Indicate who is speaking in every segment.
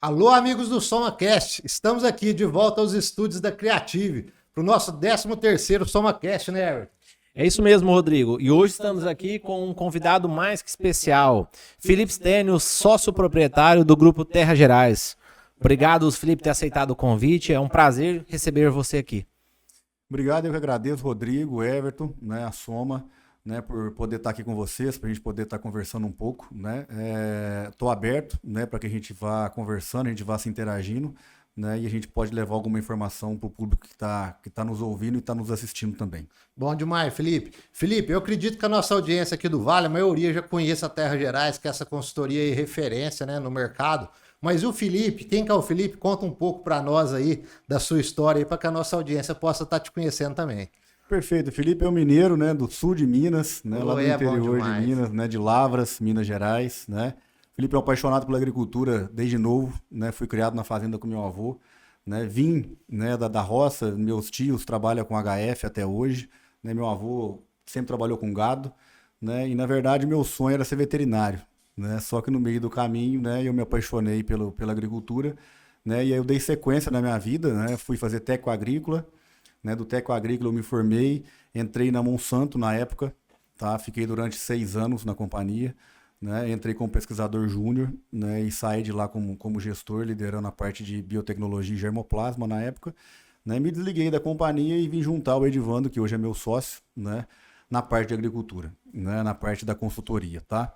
Speaker 1: Alô, amigos do SomaCast, estamos aqui de volta aos estúdios da Creative, para o nosso 13º SomaCast, né, Everton?
Speaker 2: É isso mesmo, Rodrigo. E hoje estamos aqui com um convidado mais que especial, Felipe Stênio, sócio proprietário do Grupo Terra Gerais. Obrigado, Felipe, por ter aceitado o convite. É um prazer receber você aqui.
Speaker 3: Obrigado, eu que agradeço, Rodrigo, Everton, né, a Soma, né, por poder estar aqui com vocês, para a gente poder estar conversando um pouco, né. Estou aberto, né, para que a gente vá conversando, a gente vá se interagindo, né, e a gente pode levar alguma informação para o público que tá nos ouvindo e está nos assistindo também.
Speaker 1: Bom demais, Felipe. Felipe, eu acredito que a nossa audiência aqui do Vale, a maioria já conhece a Terra Gerais, que é essa consultoria e referência, né, no mercado. Mas e o Felipe? Quem que é o Felipe? Conta um pouco para nós aí da sua história aí, para que a nossa audiência possa estar te conhecendo também.
Speaker 3: Perfeito, Felipe é um mineiro, né, do sul de Minas, né, lá do interior de Minas, né, de Lavras, Minas Gerais, né. Felipe é um apaixonado pela agricultura desde novo, né, fui criado na fazenda com meu avô, né, vim, né, da roça, meus tios trabalham com HF até hoje, né, meu avô sempre trabalhou com gado, né, e na verdade meu sonho era ser veterinário, né, só que no meio do caminho, né, eu me apaixonei pela agricultura, né, e aí eu dei sequência na minha vida, né, fui fazer técnico agrícola, né, do técnico agrícola eu me formei, entrei na Monsanto na época, tá, fiquei durante 6 anos na companhia, né, entrei como pesquisador júnior, né, e saí de lá como gestor, liderando a parte de biotecnologia e germoplasma na época, né, me desliguei da companhia e vim juntar o Edivando, que hoje é meu sócio, né, na parte de agricultura, né, na parte da consultoria, tá?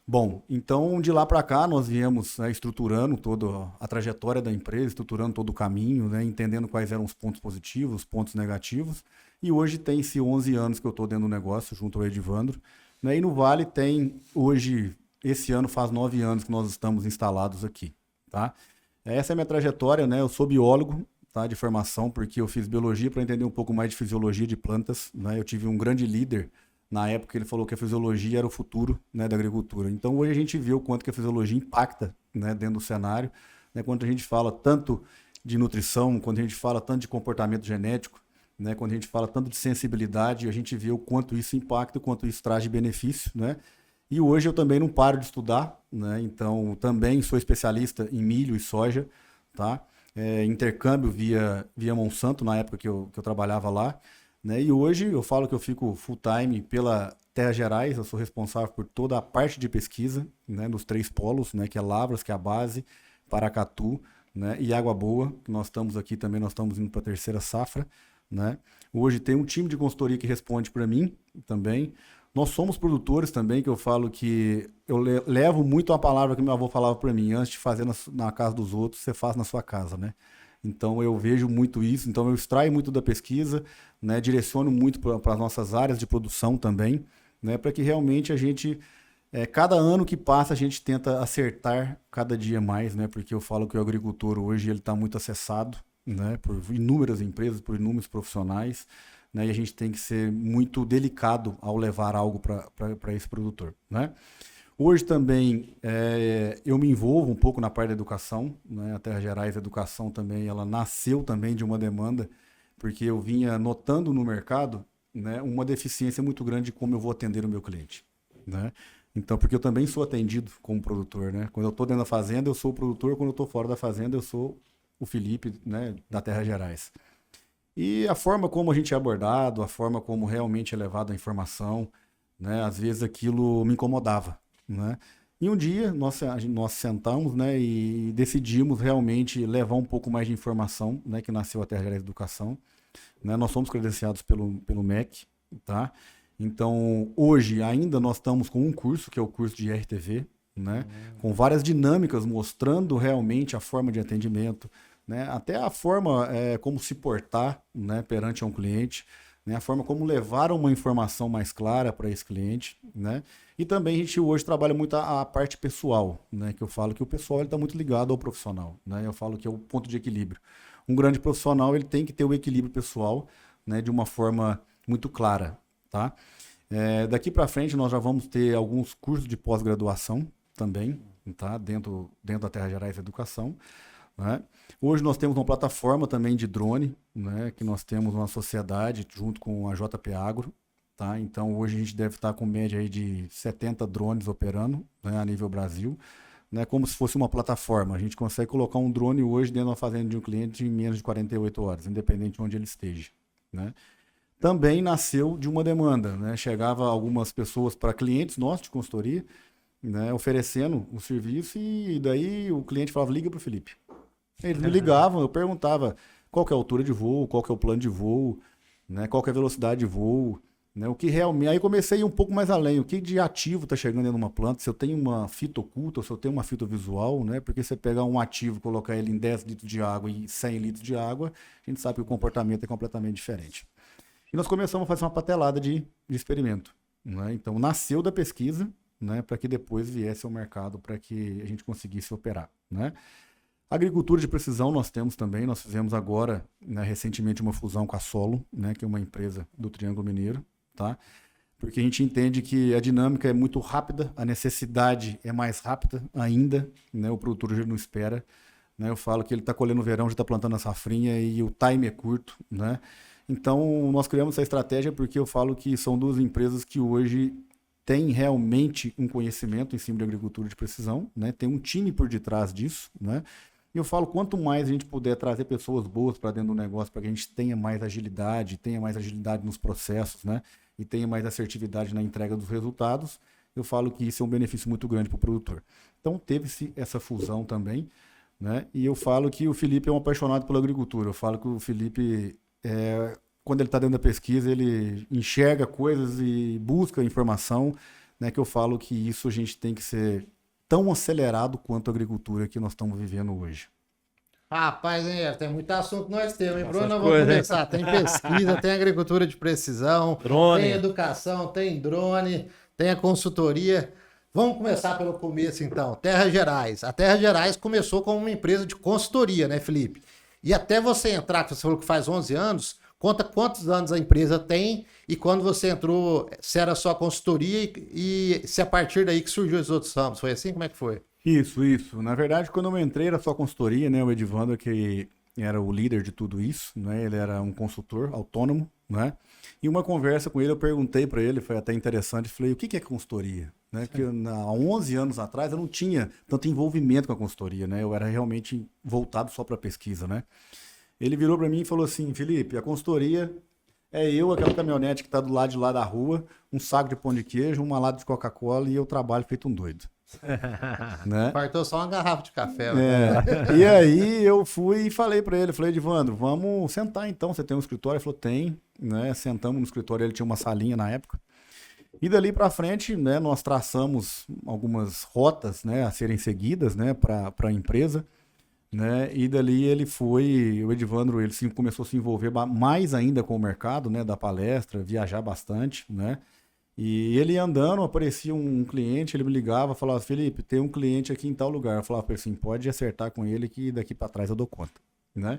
Speaker 3: Bom, então de lá para cá nós viemos, né, estruturando toda a trajetória da empresa, estruturando todo o caminho, né, entendendo quais eram os pontos positivos, os pontos negativos, e hoje tem-se 11 anos que eu estou dentro do negócio junto ao Edivandro, né, e no Vale tem hoje, esse ano faz 9 anos que nós estamos instalados aqui, tá? Essa é a minha trajetória, né, eu sou biólogo, tá, de formação, porque eu fiz biologia para entender um pouco mais de fisiologia de plantas, né, eu tive um grande líder. Na época ele falou que a fisiologia era o futuro, né, da agricultura. Então hoje a gente vê o quanto que a fisiologia impacta, né, dentro do cenário, né, quando a gente fala tanto de nutrição, quando a gente fala tanto de comportamento genético, né, quando a gente fala tanto de sensibilidade, a gente vê o quanto isso impacta, o quanto isso traz de benefício, né? E hoje eu também não paro de estudar, né? Então também sou especialista em milho e soja, tá? Intercâmbio via Monsanto na época que eu trabalhava lá. Né? E hoje eu falo que eu fico full time pela Terra Gerais, eu sou responsável por toda a parte de pesquisa, né, nos 3 polos, né, que é Lavras, que é a base, Paracatu, né, e Água Boa, que nós estamos aqui também, nós estamos indo para a 3ª safra. Né? Hoje tem um time de consultoria que responde para mim também. Nós somos produtores também, que eu falo que eu levo muito a palavra que meu avô falava para mim, antes de fazer na casa dos outros, você faz na sua casa, né? Então eu vejo muito isso, então eu extraio muito da pesquisa, né, direciono muito para as nossas áreas de produção também, né, para que realmente a gente, cada ano que passa, a gente tenta acertar cada dia mais, né, porque eu falo que o agricultor hoje ele está muito acessado, né, por inúmeras empresas, por inúmeros profissionais, né, e a gente tem que ser muito delicado ao levar algo para esse produtor, né. Hoje também eu me envolvo um pouco na parte da educação, né? A Terra Gerais Educação também, ela nasceu também de uma demanda, porque eu vinha notando no mercado, né, uma deficiência muito grande de como eu vou atender o meu cliente, né? Então, porque eu também sou atendido como produtor, né? Quando eu estou dentro da fazenda, eu sou o produtor, quando eu estou fora da fazenda, eu sou o Felipe, né, da Terra Gerais. E a forma como a gente é abordado, a forma como realmente é levada a informação, né, às vezes aquilo me incomodava. Né? E um dia nós sentamos, né, e decidimos realmente levar um pouco mais de informação, né, que nasceu a Terra Gerais Educação. Né? Nós somos credenciados pelo MEC, tá? Então hoje ainda nós estamos com um curso, que é o curso de RTV, né, com várias dinâmicas mostrando realmente a forma de atendimento, né, até a forma como se portar, né, perante um cliente, né, a forma como levar uma informação mais clara para esse cliente, né? E também a gente hoje trabalha muito a parte pessoal, né, que eu falo que o pessoal está muito ligado ao profissional, né? Eu falo que é o ponto de equilíbrio. Um grande profissional ele tem que ter o equilíbrio pessoal, né, de uma forma muito clara, tá? Daqui para frente nós já vamos ter alguns cursos de pós-graduação também, tá? Dentro da Terra Gerais Educação. Né? Hoje nós temos uma plataforma também de drone, né, que nós temos uma sociedade junto com a JP Agro, tá? Então hoje a gente deve estar com média aí de 70 drones operando, né, a nível Brasil, né, como se fosse uma plataforma. A gente consegue colocar um drone hoje dentro da fazenda de um cliente em menos de 48 horas, independente de onde ele esteja, né? Também nasceu de uma demanda, né? Chegava algumas pessoas para clientes nossos de consultoria, né, oferecendo o serviço, e daí o cliente falava, liga para o Felipe. Eles me ligavam, eu perguntava qual que é a altura de voo, qual que é o plano de voo, né, qual que é a velocidade de voo, né, o que realmente... Aí comecei a ir um pouco mais além, o que de ativo está chegando dentro de uma planta, se eu tenho uma fita oculta, ou se eu tenho uma fita visual, né, porque você pegar um ativo, colocar ele em 10 litros de água e 100 litros de água, a gente sabe que o comportamento é completamente diferente. E nós começamos a fazer uma patelada de experimento, né? Então nasceu da pesquisa, né, para que depois viesse ao mercado, para que a gente conseguisse operar, né? Agricultura de precisão nós temos também, nós fizemos agora, né, recentemente uma fusão com a Solo, né, que é uma empresa do Triângulo Mineiro, tá? Porque a gente entende que a dinâmica é muito rápida, a necessidade é mais rápida ainda, né, o produtor já não espera, né? Eu falo que ele está colhendo o verão, já está plantando a safrinha e o time é curto, né? Então nós criamos essa estratégia porque eu falo que são duas empresas que hoje têm realmente um conhecimento em cima de agricultura de precisão, né? Tem um time por detrás disso, né? E eu falo, quanto mais a gente puder trazer pessoas boas para dentro do negócio, para que a gente tenha mais agilidade nos processos, né? E tenha mais assertividade na entrega dos resultados, eu falo que isso é um benefício muito grande para o produtor. Então teve-se essa fusão também, né? E eu falo que o Felipe é um apaixonado pela agricultura. Eu falo que o Felipe, quando ele está dentro da pesquisa, ele enxerga coisas e busca informação, né? Que eu falo que isso a gente tem que ser tão acelerado quanto a agricultura que nós estamos vivendo hoje.
Speaker 1: Rapaz, hein, tem muito assunto nós temos, hein, Bruno? Vamos começar. Tem pesquisa, tem agricultura de precisão, drone. Tem educação, tem drone, tem a consultoria. Vamos começar pelo começo, então. Terra Gerais. A Terra Gerais começou como uma empresa de consultoria, né, Felipe? E até você entrar, que você falou que faz 11 anos, conta quantos anos a empresa tem e quando você entrou, se era só consultoria e se a partir daí que surgiu os outros ramos. Foi assim? Como é que foi?
Speaker 3: Isso. Na verdade, quando eu entrei era só consultoria, né? O Edivandro, que era o líder de tudo isso, né? Ele era um consultor autônomo, né? E uma conversa com ele, eu perguntei para ele, foi até interessante, falei, o que é consultoria? Né? Porque há 11 anos atrás eu não tinha tanto envolvimento com a consultoria, né? Eu era realmente voltado só para pesquisa, né? Ele virou para mim e falou assim, Felipe, a consultoria é eu, aquela caminhonete que está do lado de lá da rua, um saco de pão de queijo, uma lata de Coca-Cola e eu trabalho feito um doido. Né?
Speaker 1: Faltou só uma garrafa de café.
Speaker 3: E aí eu fui e falei para ele, falei, Edivandro, vamos sentar então, você tem um escritório? Ele falou, tem, né? Sentamos no escritório, ele tinha uma salinha na época. E dali para frente, né, nós traçamos algumas rotas, né, a serem seguidas, né, para a empresa. Né? E dali o Edivandro, ele começou a se envolver mais ainda com o mercado, né, da palestra, viajar bastante, né? E ele andando, aparecia um cliente, ele me ligava, falava, Felipe, tem um cliente aqui em tal lugar. Eu falava assim, pode acertar com ele que daqui para trás eu dou conta, né?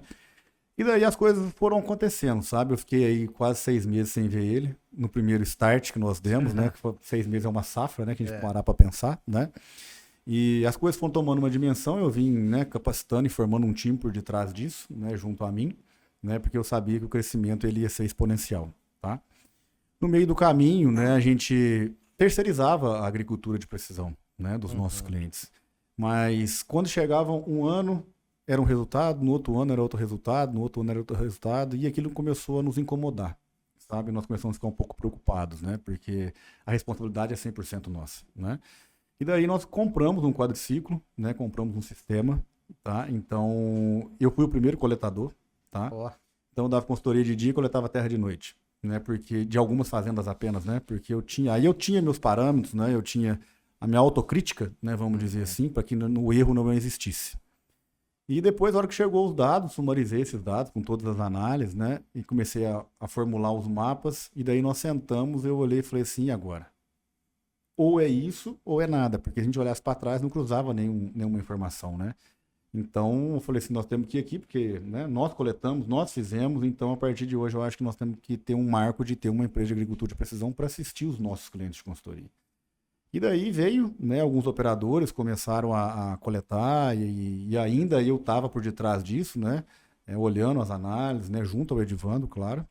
Speaker 3: E daí as coisas foram acontecendo, sabe? Eu fiquei aí quase 6 meses sem ver ele, no primeiro start que nós demos, né? Que foi 6 meses é uma safra, né? Que a gente parar para pensar, né? E as coisas foram tomando uma dimensão, eu vim, né, capacitando e formando um time por detrás disso, né, junto a mim, né, porque eu sabia que o crescimento ele ia ser exponencial, tá? No meio do caminho, né, a gente terceirizava a agricultura de precisão, né, dos nossos clientes. Mas quando chegava um ano, era um resultado, no outro ano era outro resultado, no outro ano era outro resultado, e aquilo começou a nos incomodar, sabe? Nós começamos a ficar um pouco preocupados, né, porque a responsabilidade é 100% nossa, né? E daí nós compramos um quadriciclo, né? Compramos um sistema, tá? Então, eu fui o primeiro coletador, tá? Então, eu dava consultoria de dia e coletava terra de noite, né? Porque, de algumas fazendas apenas, né? Porque eu tinha meus parâmetros, né? Eu tinha a minha autocrítica, né? Vamos dizer assim, para que o erro não existisse. E depois, na hora que chegou os dados, sumarizei esses dados com todas as análises, né? E comecei a formular os mapas, e daí nós sentamos, eu olhei e falei assim, e agora? Ou é isso, ou é nada, porque a gente olhasse para trás não cruzava nenhuma informação, né? Então, eu falei assim, nós temos que ir aqui, porque, né, nós coletamos, nós fizemos, então, a partir de hoje, eu acho que nós temos que ter um marco de ter uma empresa de agricultura de precisão para assistir os nossos clientes de consultoria. E daí veio, né, alguns operadores começaram a coletar, e ainda eu estava por detrás disso, né, olhando as análises, né, junto ao Edivandro, claro.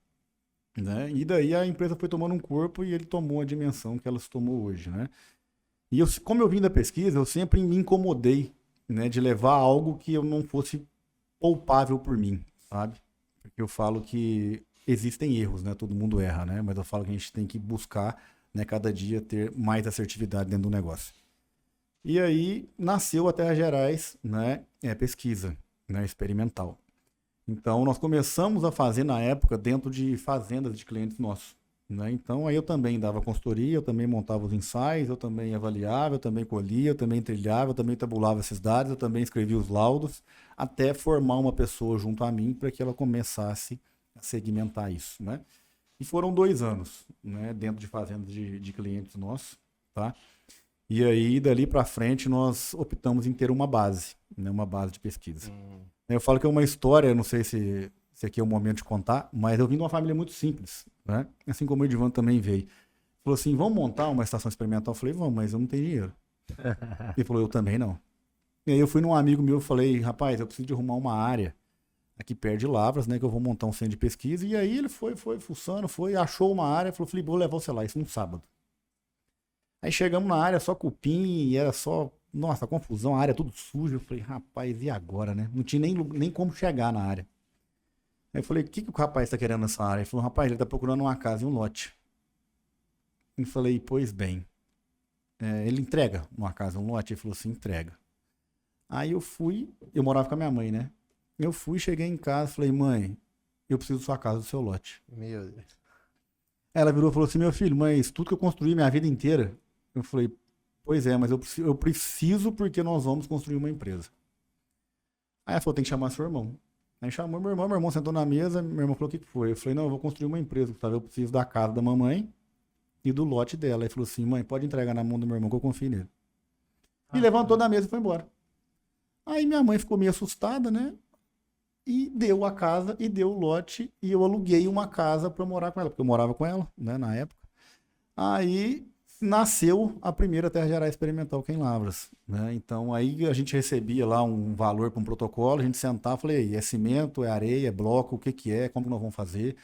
Speaker 3: Né? E daí a empresa foi tomando um corpo e ele tomou a dimensão que ela se tomou hoje, né? E como eu vim da pesquisa, eu sempre me incomodei, né, de levar algo que eu não fosse poupável por mim, sabe? Porque eu falo que existem erros, né? Todo mundo erra, né? Mas eu falo que a gente tem que buscar, né, cada dia ter mais assertividade dentro do negócio. E aí nasceu a Terra Gerais, né, pesquisa, né, experimental. Então nós começamos a fazer na época dentro de fazendas de clientes nossos. Né? Então aí eu também dava consultoria, eu também montava os ensaios, eu também avaliava, eu também colhia, eu também trilhava, eu também tabulava esses dados, eu também escrevia os laudos, até formar uma pessoa junto a mim para que ela começasse a segmentar isso. Né? E foram 2 anos, né, dentro de fazendas de clientes nossos. Tá? E aí dali para frente nós optamos em ter uma base, né, uma base de pesquisa. Eu falo que é uma história, não sei se aqui é o momento de contar, mas eu vim de uma família muito simples, né? Assim como o Edivan também veio. Falou assim, vamos montar uma estação experimental? Eu falei, vamos, mas eu não tenho dinheiro. Ele falou, eu também não. E aí eu fui num amigo meu e falei, rapaz, eu preciso de arrumar uma área aqui perto de Lavras, né, que eu vou montar um centro de pesquisa. E aí ele foi fuçando, achou uma área, falou, Felipe, vou levar você lá, isso num sábado. Aí chegamos na área, só cupim, e era só, nossa, confusão, a área tudo suja. Eu falei, rapaz, e agora, né? Não tinha nem como chegar na área. Aí eu falei, o que o rapaz está querendo nessa área? Ele falou, rapaz, ele está procurando uma casa e um lote. Eu falei, pois bem, ele entrega uma casa e um lote? Ele falou assim, entrega. Aí eu morava com a minha mãe, né? Eu cheguei em casa, falei, mãe, eu preciso da sua casa, do seu lote.
Speaker 1: Meu Deus.
Speaker 3: Ela virou e falou assim, meu filho, mas tudo que eu construí minha vida inteira. Eu falei, pois é, mas eu preciso porque nós vamos construir uma empresa. Aí ela falou, tem que chamar seu irmão. Aí chamou meu irmão sentou na mesa, meu irmão falou, o que foi? Eu falei, não, eu vou construir uma empresa, sabe? Eu preciso da casa da mamãe e do lote dela. Aí falou assim, mãe, pode entregar na mão do meu irmão que eu confio nele. E levantou da mesa e foi embora. Aí minha mãe ficou meio assustada, né? E deu a casa e deu o lote e eu aluguei uma casa para morar com ela, porque eu morava com ela, né, na época. Aí nasceu a primeira Terra Gerais Experimental aqui em Lavras, né? Então aí a gente recebia lá um valor para um protocolo, a gente sentava, falei, é cimento, é areia, é bloco, o que é, como que nós vamos fazer,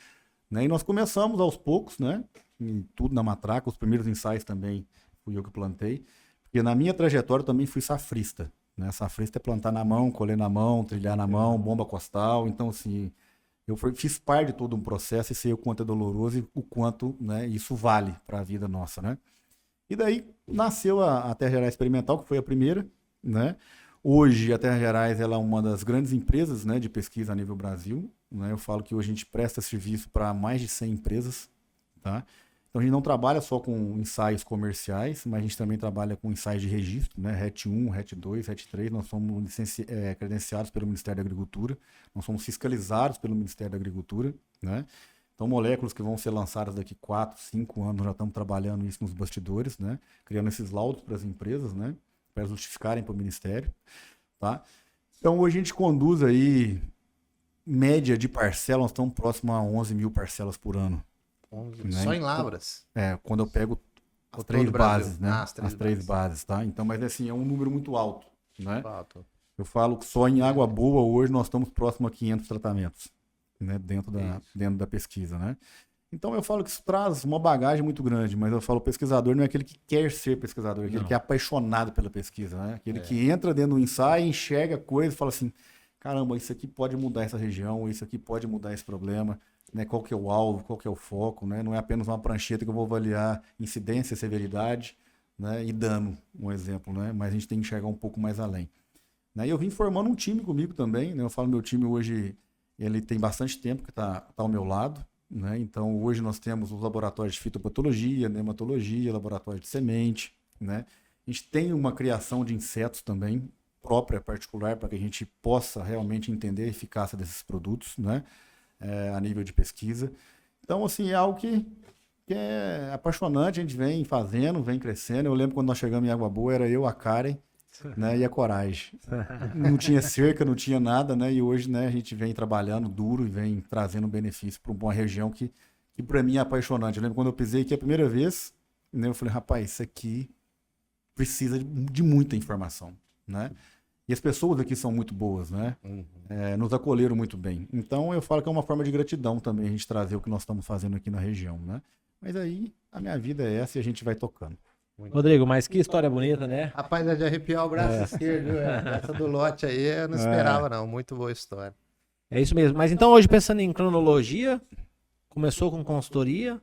Speaker 3: né? E nós começamos aos poucos, né? E tudo na matraca, os primeiros ensaios também fui eu que plantei, porque na minha trajetória eu também fui safrista, né? Safrista é plantar na mão, colher na mão, trilhar na mão, bomba costal, então assim, fiz parte de todo um processo e sei o quanto é doloroso e o quanto, né, isso vale para a vida nossa, né? E daí nasceu a Terra Gerais Experimental, que foi a primeira, né? Hoje a Terra Gerais ela é uma das grandes empresas, né, de pesquisa a nível Brasil, né? Eu falo que hoje a gente presta serviço para mais de 100 empresas, tá? Então a gente não trabalha só com ensaios comerciais, mas a gente também trabalha com ensaios de registro, né? RET 1, RET 2, RET 3, nós somos credenciados pelo Ministério da Agricultura, nós somos fiscalizados pelo Ministério da Agricultura, né? Então, moléculas que vão ser lançadas daqui 4, 5 anos, já estamos trabalhando isso nos bastidores, né? Criando esses laudos para as empresas, né? Para justificarem para o Ministério, tá? Então, hoje a gente conduz aí, média de parcela, nós estamos próximo a 11 mil parcelas por ano.
Speaker 1: 11,
Speaker 3: né?
Speaker 1: Só em Lavras?
Speaker 3: Quando eu pego as 3 bases, né? As três bases, tá? Então, mas assim, é um número muito alto, né?
Speaker 1: Fato.
Speaker 3: Eu falo que só em Água Boa, hoje, nós estamos próximo a 500 tratamentos. Né, dentro da pesquisa, né? Então eu falo que isso traz uma bagagem muito grande, mas eu falo pesquisador não é aquele que quer ser pesquisador, é aquele que é apaixonado pela pesquisa, né? Aquele que entra dentro do ensaio, enxerga coisas e fala assim, caramba, isso aqui pode mudar essa região, isso aqui pode mudar esse problema, né? Qual que é o alvo, qual que é o foco, né? Não é apenas uma prancheta que eu vou avaliar incidência, severidade, né? E dano, um exemplo, né? Mas a gente tem que enxergar um pouco mais além. Né? E eu vim formando um time comigo também, né? Eu falo meu time hoje ele tem bastante tempo que está ao meu lado, né? Então hoje nós temos os laboratórios de fitopatologia, nematologia, laboratório de semente, né? A gente tem uma criação de insetos também, própria, particular, para que a gente possa realmente entender a eficácia desses produtos, né? A nível de pesquisa. Então, assim, é algo que é apaixonante, a gente vem fazendo, vem crescendo. Eu lembro quando nós chegamos em Água Boa, era eu, a Karen, né, e a coragem. Não tinha cerca, não tinha nada, né? E hoje, né, a gente vem trabalhando duro e vem trazendo benefício para uma região que para mim é apaixonante. Eu lembro quando eu pisei aqui a primeira vez, né, eu falei, rapaz, isso aqui precisa de muita informação, né? E as pessoas aqui são muito boas, né? Nos acolheram muito bem. Então eu falo que é uma forma de gratidão também a gente trazer o que nós estamos fazendo aqui na região, né? Mas aí a minha vida é essa e a gente vai tocando.
Speaker 2: Rodrigo, mas que história bonita, né?
Speaker 1: Rapaz, é de arrepiar o braço esquerdo, viu? Essa do lote aí eu não esperava, não. Muito boa história.
Speaker 2: É isso mesmo. Mas então, hoje, pensando em cronologia, começou com consultoria,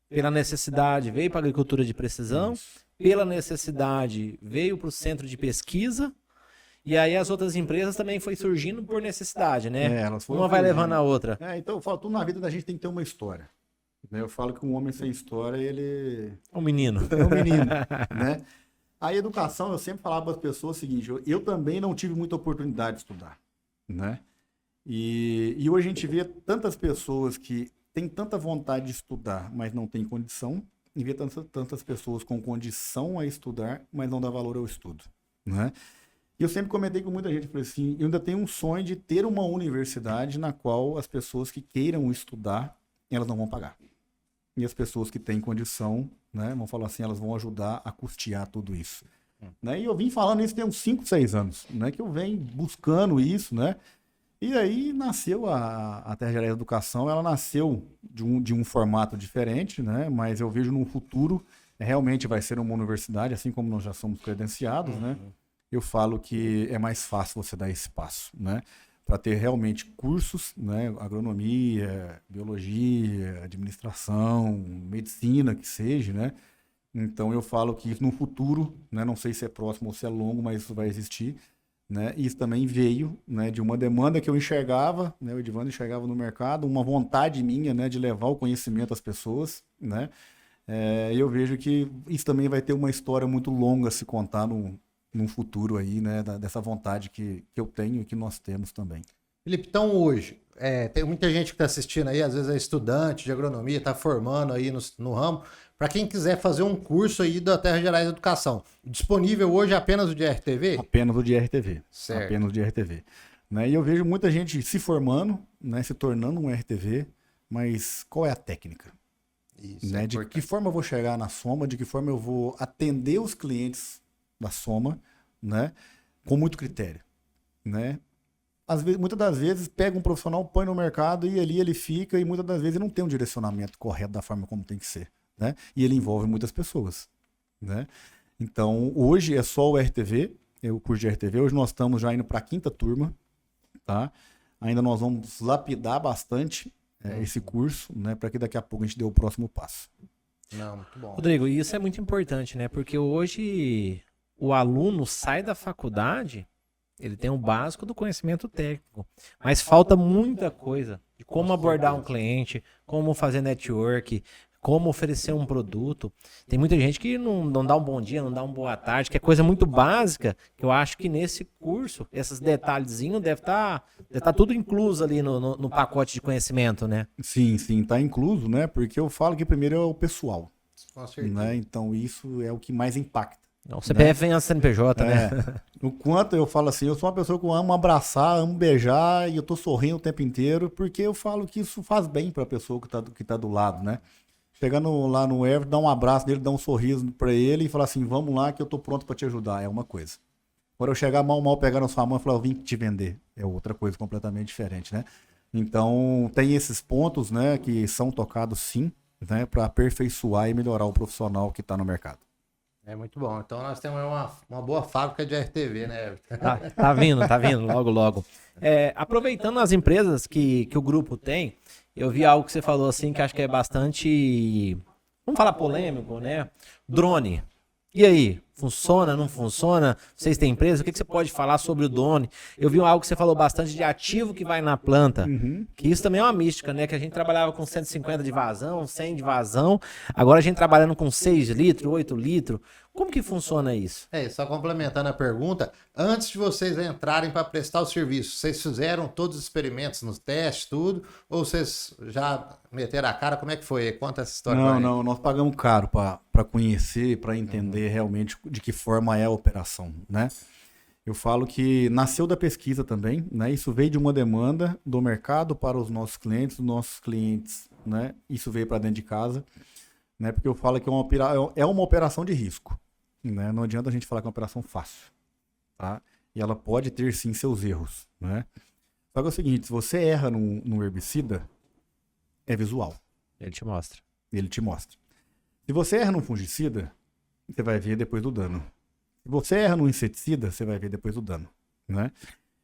Speaker 2: pela necessidade veio para a agricultura de precisão, pela necessidade veio para o centro de pesquisa, e aí as outras empresas também foi surgindo por necessidade, né?
Speaker 3: Elas foram
Speaker 2: Uma vai levando a outra.
Speaker 3: Então eu falo, tudo na vida da gente tem que ter uma história. Eu falo que um homem sem história, ele...
Speaker 2: É um menino.
Speaker 3: É um menino, né? A educação, eu sempre falava para as pessoas o seguinte, eu também não tive muita oportunidade de estudar, né? E hoje a gente vê tantas pessoas que têm tanta vontade de estudar, mas não têm condição, e vê tantas pessoas com condição a estudar, mas não dá valor ao estudo, né? E eu sempre comentei com muita gente, falei assim, eu ainda tenho um sonho de ter uma universidade na qual as pessoas que queiram estudar, elas não vão pagar. E as pessoas que têm condição, né, vão falar assim, elas vão ajudar a custear tudo isso. Né? E eu vim falando isso tem uns 5, 6 anos, né, que eu venho buscando isso, né? E aí nasceu a Terra Gerais Educação, ela nasceu de um formato diferente, né? Mas eu vejo no futuro, realmente vai ser uma universidade, assim como nós já somos credenciados, né? Eu falo que é mais fácil você dar esse passo, né? Para ter realmente cursos, né? Agronomia, biologia, administração, medicina, que seja, né? Então eu falo que no futuro, né? Não sei se é próximo ou se é longo, mas isso vai existir, né? Isso também veio, né? De uma demanda que eu enxergava, né? O Edivando enxergava no mercado, uma vontade minha, né? De levar o conhecimento às pessoas, né? Eu vejo que isso também vai ter uma história muito longa a se contar num futuro aí, né, dessa vontade que eu tenho e que nós temos também.
Speaker 1: Felipe, então hoje, tem muita gente que está assistindo aí, às vezes é estudante de agronomia, está formando aí no ramo, para quem quiser fazer um curso aí da Terra Gerais Educação, disponível hoje apenas o de RTV?
Speaker 3: Apenas o de RTV.
Speaker 1: Certo.
Speaker 3: Apenas o de RTV. Né? E eu vejo muita gente se formando, né, se tornando um RTV, mas qual é a técnica?
Speaker 1: Isso,
Speaker 3: né? De que forma eu vou chegar na soma, de que forma eu vou atender os clientes da soma, né? Com muito critério, né? Muitas das vezes pega um profissional, põe no mercado e ali ele fica e muitas das vezes ele não tem um direcionamento correto da forma como tem que ser, né? E ele envolve muitas pessoas, né? Então, hoje é só o RTV, o curso de RTV. Hoje nós estamos já indo para a 5ª turma, tá? Ainda nós vamos lapidar bastante esse curso, né? Para que daqui a pouco a gente dê o próximo passo.
Speaker 1: Não, muito bom.
Speaker 2: Rodrigo, isso é muito importante, né? Porque hoje o aluno sai da faculdade, ele tem o básico do conhecimento técnico, mas falta muita coisa de como abordar um cliente, como fazer network, como oferecer um produto. Tem muita gente que não dá um bom dia, não dá uma boa tarde, que é coisa muito básica, que eu acho que nesse curso, esses detalhezinhos deve tá tudo incluso ali no pacote de conhecimento, né?
Speaker 3: Sim, tá incluso, né? Porque eu falo que primeiro é o pessoal,
Speaker 1: Com certeza.
Speaker 3: né? Então isso é o que mais impacta.
Speaker 2: O CPF vem a CNPJ, né?
Speaker 3: O quanto eu falo assim, eu sou uma pessoa que eu amo abraçar, amo beijar e eu tô sorrindo o tempo inteiro, porque eu falo que isso faz bem para a pessoa que tá do lado, né? Chegando lá no Everton, dá um abraço nele, dá um sorriso para ele e falar assim, vamos lá que eu tô pronto para te ajudar, é uma coisa. Agora eu chegar mal pegar na sua mão e falar, eu vim te vender, é outra coisa completamente diferente, né? Então tem esses pontos, né, que são tocados sim, né, para aperfeiçoar e melhorar o profissional que está no mercado.
Speaker 1: É muito bom. Então nós temos uma boa fábrica de RTV, né?
Speaker 2: Tá vindo, logo. Aproveitando as empresas que o grupo tem, eu vi algo que você falou assim que acho que é bastante, vamos falar polêmico, né? Drone. E aí? Funciona, não funciona? Vocês têm empresa? O que você pode falar sobre o drone? Eu vi algo que você falou bastante de ativo que vai na planta, que isso também é uma mística, né? Que a gente trabalhava com 150 de vazão, 100 de vazão, agora a gente trabalhando com 6 litros, 8 litros. Como que funciona isso?
Speaker 1: Só complementando a pergunta, antes de vocês entrarem para prestar o serviço, vocês fizeram todos os experimentos nos testes, tudo? Ou vocês já meteram a cara? Como é que foi? Conta essa história.
Speaker 3: Não, nós pagamos caro para conhecer, para entender realmente de que forma é a operação, né? Eu falo que nasceu da pesquisa também, né? Isso veio de uma demanda do mercado para os nossos clientes, né? Isso veio para dentro de casa, né? Porque eu falo que é uma operação de risco, né? Não adianta a gente falar que é uma operação fácil, tá? E ela pode ter sim seus erros, né? Só que é o seguinte, se você erra num herbicida, é visual.
Speaker 2: Ele te mostra.
Speaker 3: Ele te mostra. Se você erra num fungicida, você vai ver depois do dano. Se você erra no inseticida, você vai ver depois do dano, né?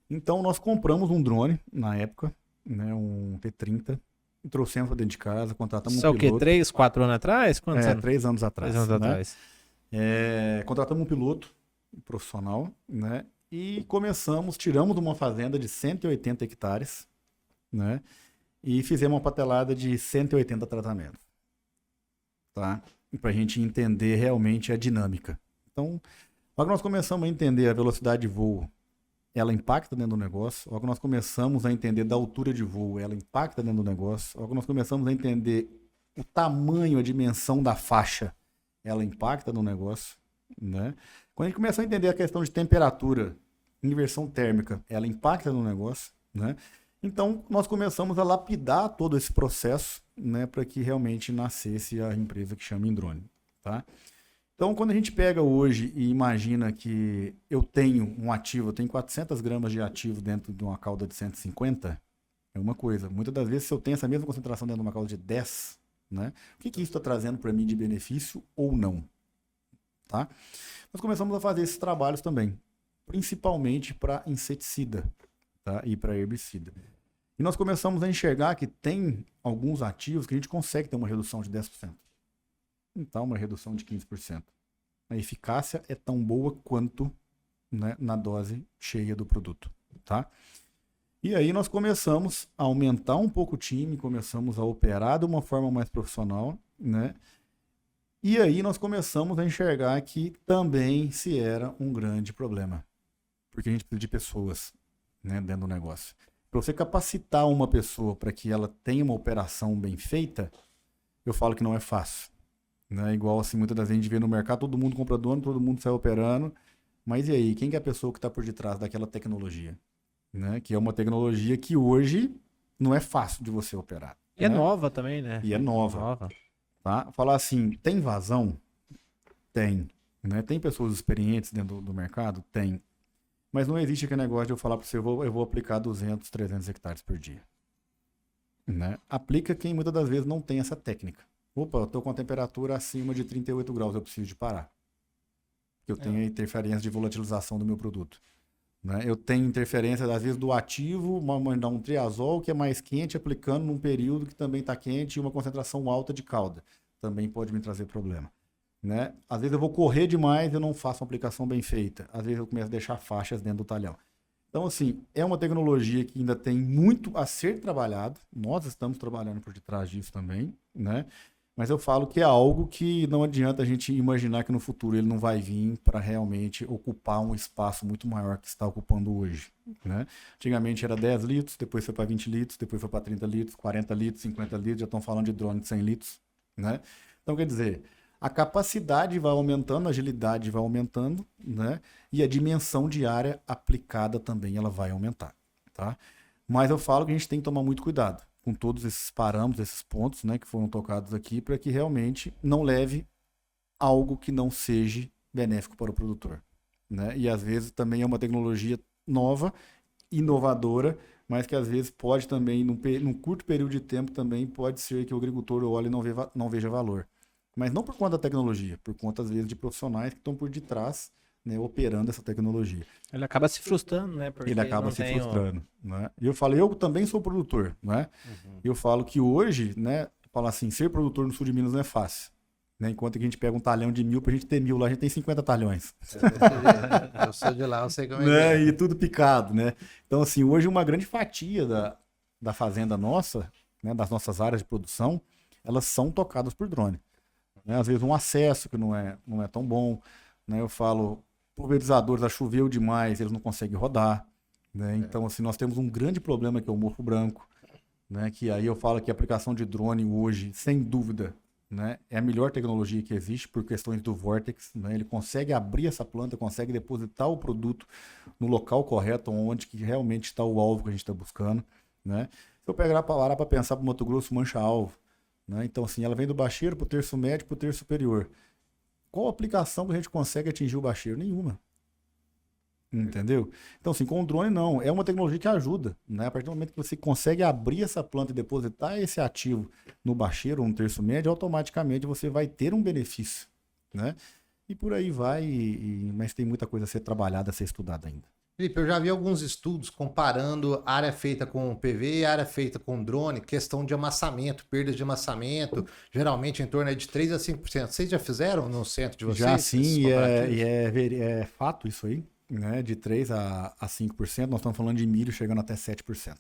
Speaker 3: Então, nós compramos um drone, na época, né, um T30, e trouxemos para dentro de casa, contratamos
Speaker 2: um piloto. Isso é o quê? 3, 4 anos atrás? Quantos anos?
Speaker 3: 3 anos atrás.
Speaker 2: 3 anos atrás.
Speaker 3: Contratamos um piloto profissional, né? E tiramos uma fazenda de 180 hectares, né? E fizemos uma patelada de 180 tratamentos, tá? Para a gente entender realmente a dinâmica. Então, logo nós começamos a entender a velocidade de voo, ela impacta dentro do negócio. Logo nós começamos a entender da altura de voo, ela impacta dentro do negócio. Logo nós começamos a entender o tamanho, a dimensão da faixa, ela impacta no negócio, né? Quando a gente começou a entender a questão de temperatura, inversão térmica, ela impacta no negócio, né? Então, nós começamos a lapidar todo esse processo, né, para que realmente nascesse a empresa que chama Indrone, tá? Então, quando a gente pega hoje e imagina que eu tenho um ativo, eu tenho 400 gramas de ativo dentro de uma cauda de 150, é uma coisa. Muitas das vezes, se eu tenho essa mesma concentração dentro de uma cauda de 10, né, o que isso está trazendo para mim de benefício ou não? Tá? Nós começamos a fazer esses trabalhos também, principalmente para inseticida, tá? E para herbicida. E nós começamos a enxergar que tem alguns ativos que a gente consegue ter uma redução de 10%. Então, uma redução de 15%. A eficácia é tão boa quanto, né, na dose cheia do produto, tá? E aí nós começamos a aumentar um pouco o time, começamos a operar de uma forma mais profissional, né? E aí nós começamos a enxergar que também se era um grande problema. Porque a gente precisa de pessoas, né, dentro do negócio. Para você capacitar uma pessoa para que ela tenha uma operação bem feita, eu falo que não é fácil. Né? Igual assim, muitas das vezes a gente vê no mercado, todo mundo compra drone, todo mundo sai operando. Mas e aí, quem que é a pessoa que está por detrás daquela tecnologia? Né? Que é uma tecnologia que hoje não é fácil de você operar.
Speaker 2: E né? É nova também, né?
Speaker 3: E é nova. Tá? Falar assim, tem vazão? Tem. Né? Tem pessoas experientes dentro do mercado? Tem. Mas não existe aquele negócio de eu falar para você, eu vou aplicar 200, 300 hectares por dia. Né? Aplica quem muitas das vezes não tem essa técnica. Opa, eu estou com a temperatura acima de 38 graus, eu preciso de parar. Eu tenho interferência de volatilização do meu produto. Né? Eu tenho interferência, às vezes, do ativo, mandar um triazol que é mais quente, aplicando num período que também está quente e uma concentração alta de cauda. Também pode me trazer problema. Né? Às vezes eu vou correr demais e eu não faço uma aplicação bem feita. Às vezes eu começo a deixar faixas dentro do talhão. Então, assim, é uma tecnologia que ainda tem muito a ser trabalhado. Nós estamos trabalhando por detrás disso também, né? Mas eu falo que é algo que não adianta a gente imaginar que no futuro ele não vai vir para realmente ocupar um espaço muito maior que está ocupando hoje. Né? Antigamente era 10 litros, depois foi para 20 litros, depois foi para 30 litros, 40 litros, 50 litros, já estão falando de drone de 100 litros. Né? Então, quer dizer, a capacidade vai aumentando, a agilidade vai aumentando, né? E a dimensão de área aplicada também ela vai aumentar. Tá? Mas eu falo que a gente tem que tomar muito cuidado com todos esses parâmetros, esses pontos, né, que foram tocados aqui, para que realmente não leve algo que não seja benéfico para o produtor. Né? E às vezes também é uma tecnologia nova, inovadora, mas que às vezes pode também, num curto período de tempo, também pode ser que o agricultor olhe e não veja valor. Mas não por conta da tecnologia, por conta, às vezes, de profissionais que estão por detrás, né, operando essa tecnologia.
Speaker 2: Ele acaba se frustrando, né?
Speaker 3: Porque ele acaba se frustrando. Né? E eu falo, eu também sou produtor, né? Uhum. Eu falo que hoje, né, falar assim, ser produtor no sul de Minas não é fácil. Né? Enquanto que a gente pega um talhão de 1000, pra gente ter 1000 lá, a gente tem 50 talhões.
Speaker 1: Eu sou de lá, eu sei como é.
Speaker 3: E tudo picado, né? Então, assim, hoje uma grande fatia da fazenda nossa, né, das nossas áreas de produção, elas são tocadas por drone. Né? Às vezes um acesso que não é tão bom, né? Eu falo, pulverizadores, choveu demais, eles não conseguem rodar. Né? Então, assim, nós temos um grande problema que é o mofo branco. Né? Que aí eu falo que a aplicação de drone hoje, sem dúvida, né, é a melhor tecnologia que existe por questões do Vortex. Né? Ele consegue abrir essa planta, consegue depositar o produto no local correto, onde que realmente está o alvo que a gente está buscando. Né? Se eu pegar parar para pensar para o Mato Grosso, mancha-alvo. Né? Então, assim, ela vem do baixeiro para o terço médio para o terço superior. Qual aplicação que a gente consegue atingir o baixeiro? Nenhuma. Entendeu? Então, assim, com o drone não. É uma tecnologia que ajuda. Né? A partir do momento que você consegue abrir essa planta e depositar esse ativo no baixeiro ou no terço médio, automaticamente você vai ter um benefício. Né? E por aí vai, mas tem muita coisa a ser trabalhada, a ser estudada ainda.
Speaker 1: Felipe, eu já vi alguns estudos comparando área feita com PV e área feita com drone, questão de amassamento, perdas de amassamento, geralmente em torno de 3 a 5%. Vocês já fizeram no centro de vocês?
Speaker 3: Já sim, é fato isso aí, né? De 3 a 5%, nós estamos falando de milho chegando até 7%,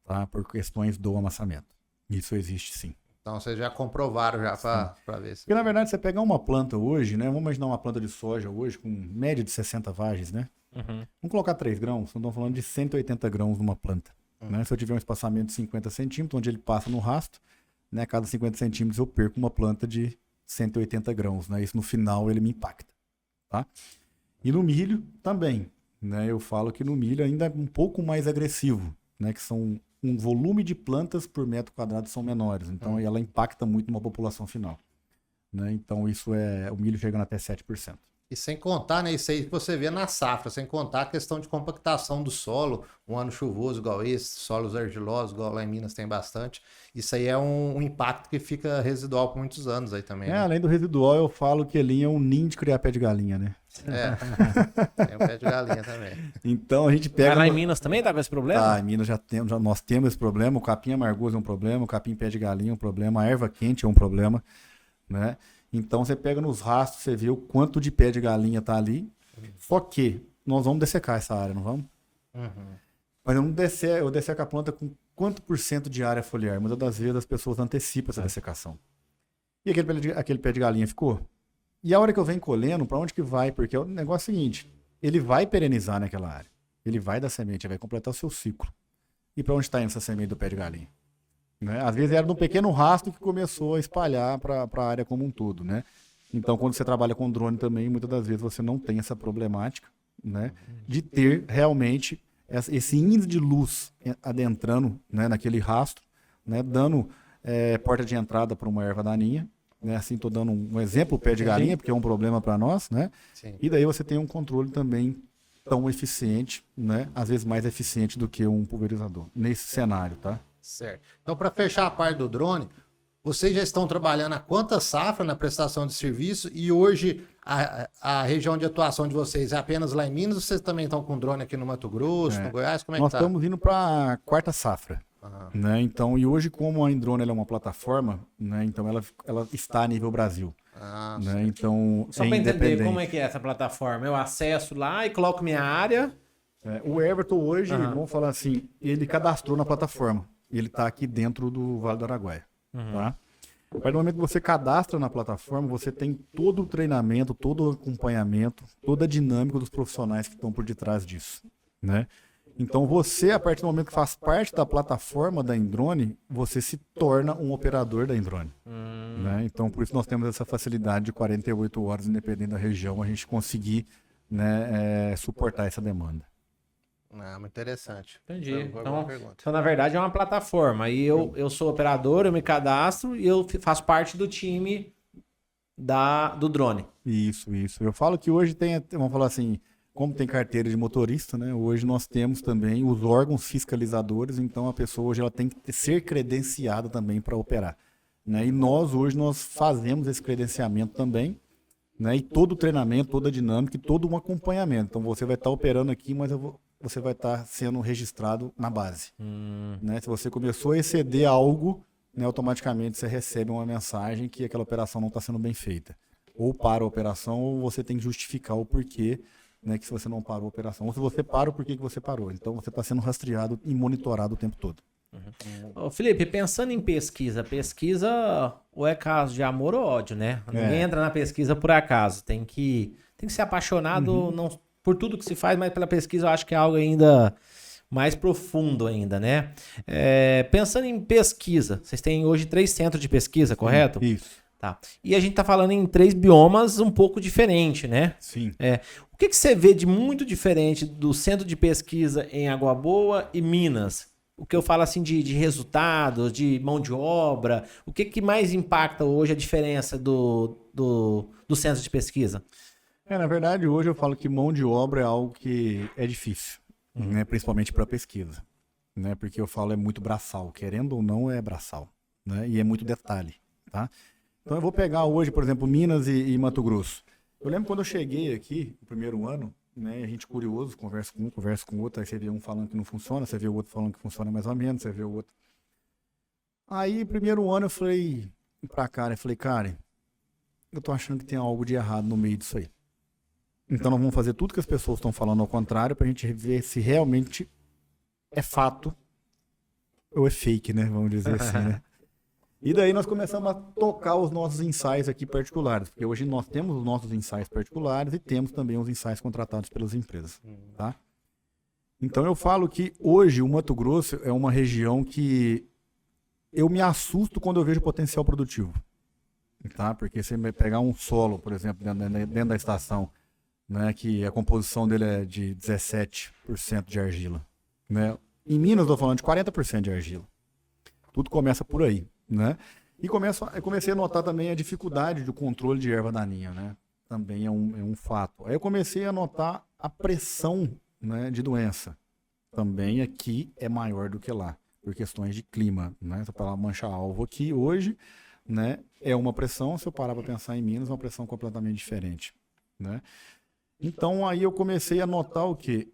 Speaker 3: tá? Por questões do amassamento. Isso existe sim.
Speaker 1: Então vocês já comprovaram já para ver se...
Speaker 3: Porque na verdade você pegar uma planta hoje, né? Vamos imaginar uma planta de soja hoje com média de 60 vagens, né? Vamos colocar 3 grãos, nós estamos falando de 180 grãos numa planta. Né? Se eu tiver um espaçamento de 50 centímetros, onde ele passa no rasto, né? Cada 50 centímetros eu perco uma planta de 180 grãos. Né? Isso no final ele me impacta. Tá? E no milho também. Né? Eu falo que no milho ainda é um pouco mais agressivo, né? Que são um volume de plantas por metro quadrado são menores. Então ela impacta muito numa população final. Né? Então o milho chegando até 7%.
Speaker 1: E sem contar, né, isso aí que você vê na safra, sem contar a questão de compactação do solo, um ano chuvoso igual esse, solos argilosos, igual lá em Minas tem bastante. Isso aí é um impacto que fica residual por muitos anos aí também. Né?
Speaker 3: Além do residual, eu falo que ele é um ninho de criar pé de galinha, né?
Speaker 1: Tem um pé de galinha também.
Speaker 3: Então a gente pega...
Speaker 2: Mas lá em Minas também tá com esse problema?
Speaker 3: Em Minas nós temos esse problema, o capim amargoso é um problema, o capim pé de galinha é um problema, a erva quente é um problema, né? Então você pega nos rastros, você vê o quanto de pé de galinha tá ali. Só que nós vamos dessecar essa área, não vamos? Mas eu desseco a planta com quanto por cento de área foliar? Muitas das vezes as pessoas antecipam essa dessecação. E aquele pé de galinha ficou? E a hora que eu venho colhendo, para onde que vai? Porque o negócio é o seguinte, ele vai perenizar naquela área. Ele vai dar semente, ele vai completar o seu ciclo. E para onde está indo essa semente do pé de galinha? Né? Às vezes era de um pequeno rastro que começou a espalhar para a área como um todo, né? Então, quando você trabalha com drone também, muitas das vezes você não tem essa problemática, né? De ter realmente esse índice de luz adentrando, né, naquele rastro, né, dando porta de entrada para uma erva daninha, né? Assim, estou dando um exemplo, o pé de galinha, porque é um problema para nós, né? Sim. E daí você tem um controle também tão eficiente, né? Às vezes mais eficiente do que um pulverizador, nesse cenário, tá?
Speaker 1: Certo. Então, para fechar a parte do drone, vocês já estão trabalhando há quantas safras na prestação de serviço e hoje a região de atuação de vocês é apenas lá em Minas ou vocês também estão com drone aqui no Mato Grosso, no Goiás? Como é que tá?
Speaker 3: Nós estamos indo para a 4ª safra. Né? Então, e hoje, como a Indrone ela é uma plataforma, né? Então ela está a nível Brasil. Né? Então,
Speaker 2: só para entender como é que é essa plataforma, eu acesso lá e coloco minha área.
Speaker 3: O Everton hoje, vamos falar assim, ele cadastrou na plataforma. Ele está aqui dentro do Vale do Araguaia. Tá? A partir do momento que você cadastra na plataforma, você tem todo o treinamento, todo o acompanhamento, toda a dinâmica dos profissionais que estão por detrás disso. Né? Então você, a partir do momento que faz parte da plataforma da Indrone, você se torna um operador da Indrone. Né? Então por isso nós temos essa facilidade de 48 horas, independente da região, a gente conseguir, né, suportar essa demanda.
Speaker 1: Muito interessante.
Speaker 2: Entendi. Então, na verdade, é uma plataforma. E eu sou operador, eu me cadastro e eu faço parte do time do drone.
Speaker 3: Isso. Eu falo que hoje tem, vamos falar assim, como tem carteira de motorista, né? Hoje nós temos também os órgãos fiscalizadores, então a pessoa hoje ela tem que ser credenciada também para operar. Né? E hoje nós fazemos esse credenciamento também, né? E todo o treinamento, toda a dinâmica e todo um acompanhamento. Então você vai estar operando aqui, mas você vai estar sendo registrado na base. Né? Se você começou a exceder algo, né, automaticamente você recebe uma mensagem que aquela operação não está sendo bem feita. Ou para a operação, ou você tem que justificar o porquê, né, que se você não parou a operação. Ou se você para, o porquê que você parou. Então você está sendo rastreado e monitorado o tempo todo.
Speaker 2: Ô, Felipe, pensando em pesquisa ou é caso de amor ou ódio, né? Ninguém entra na pesquisa por acaso. Tem que ser apaixonado não por tudo que se faz, mas pela pesquisa eu acho que é algo ainda mais profundo ainda, né? Pensando em pesquisa, vocês têm hoje 3 centros de pesquisa, correto?
Speaker 3: Isso.
Speaker 2: Tá. E a gente tá falando em 3 biomas um pouco diferentes, né?
Speaker 3: Sim.
Speaker 2: O que você vê de muito diferente do centro de pesquisa em Água Boa e Minas? O que eu falo assim de resultados, de mão de obra, o que mais impacta hoje a diferença do centro de pesquisa?
Speaker 3: Na verdade, hoje eu falo que mão de obra é algo que é difícil, né? Principalmente para pesquisa, né? Porque eu falo é muito braçal, querendo ou não é braçal, né? E é muito detalhe, tá? Então eu vou pegar hoje, por exemplo, Minas e Mato Grosso. Eu lembro quando eu cheguei aqui, no primeiro ano, né, a gente curioso, conversa com um, conversa com o outro, aí você vê um falando que não funciona, você vê o outro falando que funciona mais ou menos, você vê o outro. Aí, primeiro ano, eu falei pra Karen, Karen, eu tô achando que tem algo de errado no meio disso aí. Então nós vamos fazer tudo que as pessoas estão falando ao contrário pra gente ver se realmente é fato ou é fake, né? Vamos dizer assim, né? E daí nós começamos a tocar os nossos ensaios aqui particulares, porque hoje nós temos os nossos ensaios particulares e temos também os ensaios contratados pelas empresas, tá? Então eu falo que hoje o Mato Grosso é uma região que eu me assusto quando eu vejo potencial produtivo, tá? Porque você vai pegar um solo, por exemplo, dentro da estação, né, que a composição dele é de 17% de argila, né? Em Minas eu estou falando de 40% de argila. Tudo começa por aí, né? E eu comecei a notar também a dificuldade do controle de erva daninha, né? Também é um fato. Aí eu comecei a notar a pressão, né, de doença. Também aqui é maior do que lá, por questões de clima, né? Se eu falar mancha-alvo aqui hoje, né, é uma pressão, se eu parar para pensar em Minas, é uma pressão completamente diferente, né? Então aí eu comecei a notar o quê?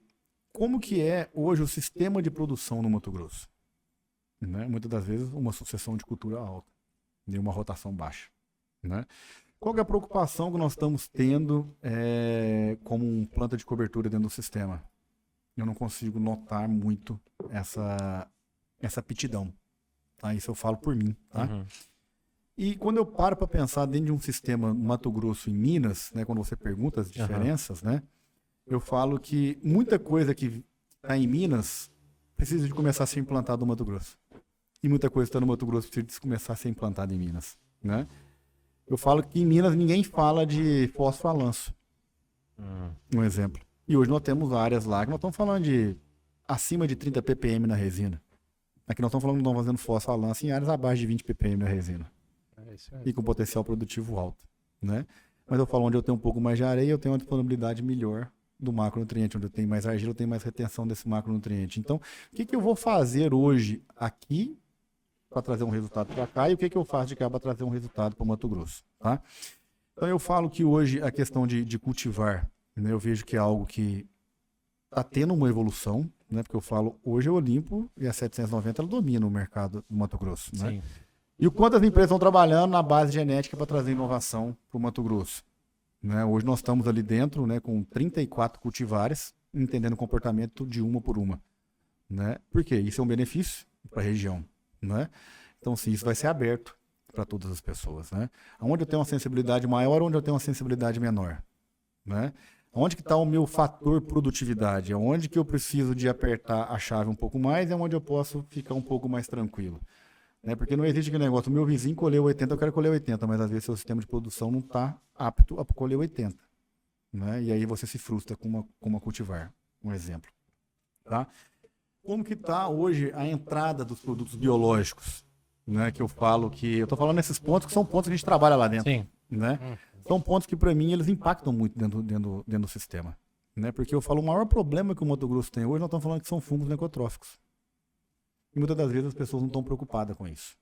Speaker 3: Como que é hoje o sistema de produção no Mato Grosso? Né? Muitas das vezes uma sucessão de cultura alta e uma rotação baixa, né? Qual que é a preocupação que nós estamos tendo como um planta de cobertura dentro do sistema? Eu não consigo notar muito essa aptidão, tá? Isso eu falo por mim, tá? Uhum. E quando eu paro para pensar dentro de um sistema Mato Grosso e Minas, né, quando você pergunta as diferenças, né, eu falo que muita coisa que está em Minas precisa de começar a ser implantada no Mato Grosso. E muita coisa que está no Mato Grosso precisa de começar a ser implantada em Minas, né? Eu falo que em Minas ninguém fala de fósforo a lanço. Um exemplo. E hoje nós temos áreas lá que nós estamos falando de acima de 30 ppm na resina. Aqui nós estamos falando que estamos fazendo fósforo a lanço em áreas abaixo de 20 ppm na resina. E com potencial produtivo alto, né? Mas eu falo onde eu tenho um pouco mais de areia, eu tenho uma disponibilidade melhor do macronutriente, onde eu tenho mais argila, eu tenho mais retenção desse macronutriente. Então, o que eu vou fazer hoje aqui para trazer um resultado para cá e o que eu faço de cá para trazer um resultado para o Mato Grosso, tá? Então, eu falo que hoje a questão de cultivar, né, eu vejo que é algo que está tendo uma evolução, né? Porque eu falo, hoje a Olimpo e a 790 ela domina o mercado do Mato Grosso, né? Sim. E o quanto as empresas estão trabalhando na base genética para trazer inovação para o Mato Grosso. Né? Hoje nós estamos ali dentro, né, com 34 cultivares, entendendo o comportamento de uma por uma. Né? Por quê? Isso é um benefício para a região. Né? Então, sim, isso vai ser aberto para todas as pessoas. Né? Onde eu tenho uma sensibilidade maior, onde eu tenho uma sensibilidade menor. Né? Onde que está o meu fator produtividade? Onde que eu preciso de apertar a chave um pouco mais, é onde eu posso ficar um pouco mais tranquilo. Né? Porque não existe aquele negócio, o meu vizinho colheu 80, eu quero colher 80, mas às vezes seu sistema de produção não está apto a colher 80. Né? E aí você se frustra com uma cultivar, um exemplo. Tá? Como que está hoje a entrada dos produtos biológicos? Né? Que eu falo que... Eu estou falando nesses pontos que são pontos que a gente trabalha lá dentro. Sim. Né? São pontos que, para mim, eles impactam muito dentro do sistema. Né? Porque eu falo, o maior problema que o Mato Grosso tem hoje, nós estamos falando que são fungos necrotróficos. E muitas das vezes as pessoas não estão preocupadas com isso.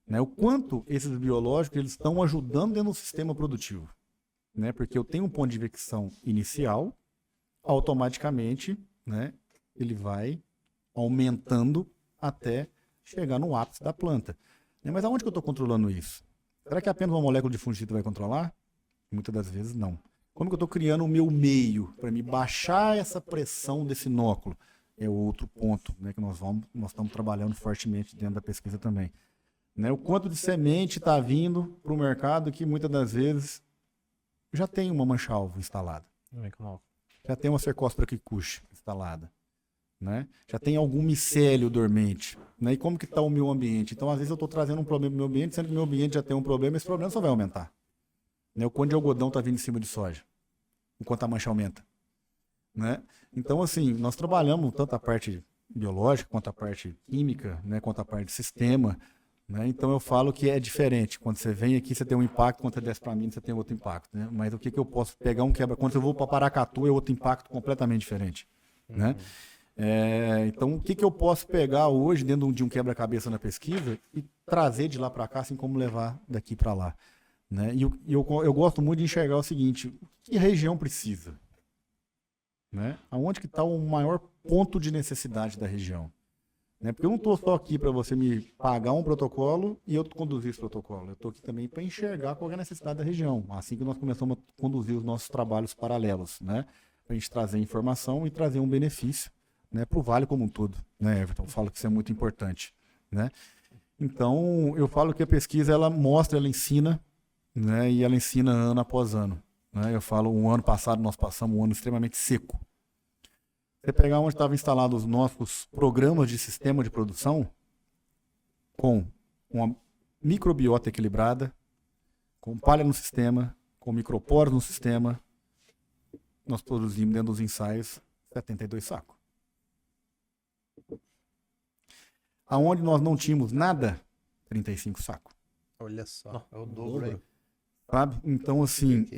Speaker 3: Né? O quanto esses biológicos eles estão ajudando dentro do sistema produtivo. Né? Porque eu tenho um ponto de infecção inicial, automaticamente, né, ele vai aumentando até chegar no ápice da planta. Né? Mas aonde que eu estou controlando isso? Será que apenas uma molécula de fungicida vai controlar? Muitas das vezes não. Como que eu estou criando o meu meio para me baixar essa pressão desse inóculo? É outro ponto, né, que nós estamos trabalhando fortemente dentro da pesquisa também. Né, o quanto de semente está vindo para o mercado que muitas das vezes já tem uma mancha-alvo instalada. Já tem uma Cercospora kikuchi instalada. Né? Já tem algum micélio dormente. Né? E como que está o meu ambiente? Então, às vezes eu estou trazendo um problema no meu ambiente, sendo que o meu ambiente já tem um problema, esse problema só vai aumentar. Né? O quanto de algodão está vindo em cima de soja. O quanto a mancha aumenta. Né? Então, assim, nós trabalhamos tanto a parte biológica, quanto a parte química, né, quanto a parte de sistema. Né? Então, eu falo que é diferente. Quando você vem aqui, você tem um impacto, quando você desce para mim, você tem outro impacto. Né? Mas o que eu posso pegar um quebra... Quando eu vou para Paracatu, é outro impacto completamente diferente. Né? Então, o que eu posso pegar hoje dentro de um quebra-cabeça na pesquisa e trazer de lá para cá, assim como levar daqui para lá. Né? E eu gosto muito de enxergar o seguinte, que a região precisa? Né? Aonde que está o maior ponto de necessidade da região? Né? Porque eu não estou só aqui para você me pagar um protocolo e eu conduzir esse protocolo. Eu estou aqui também para enxergar qual é a necessidade da região. Assim que nós começamos a conduzir os nossos trabalhos paralelos, né? Para a gente trazer informação e trazer um benefício, né, para o Vale como um todo. Né, Everton? Eu falo que isso é muito importante. Né? Então, eu falo que a pesquisa ela mostra, ela ensina, né, e ela ensina ano após ano. Né? Eu falo, um ano passado nós passamos um ano extremamente seco. Você pegar onde estavam instalados os nossos programas de sistema de produção, com uma microbiota equilibrada, com palha no sistema, com microporos no sistema, nós produzimos dentro dos ensaios 72 sacos. Aonde nós não tínhamos nada, 35 sacos.
Speaker 1: Olha só, é o dobro aí.
Speaker 3: Sabe? Então, assim,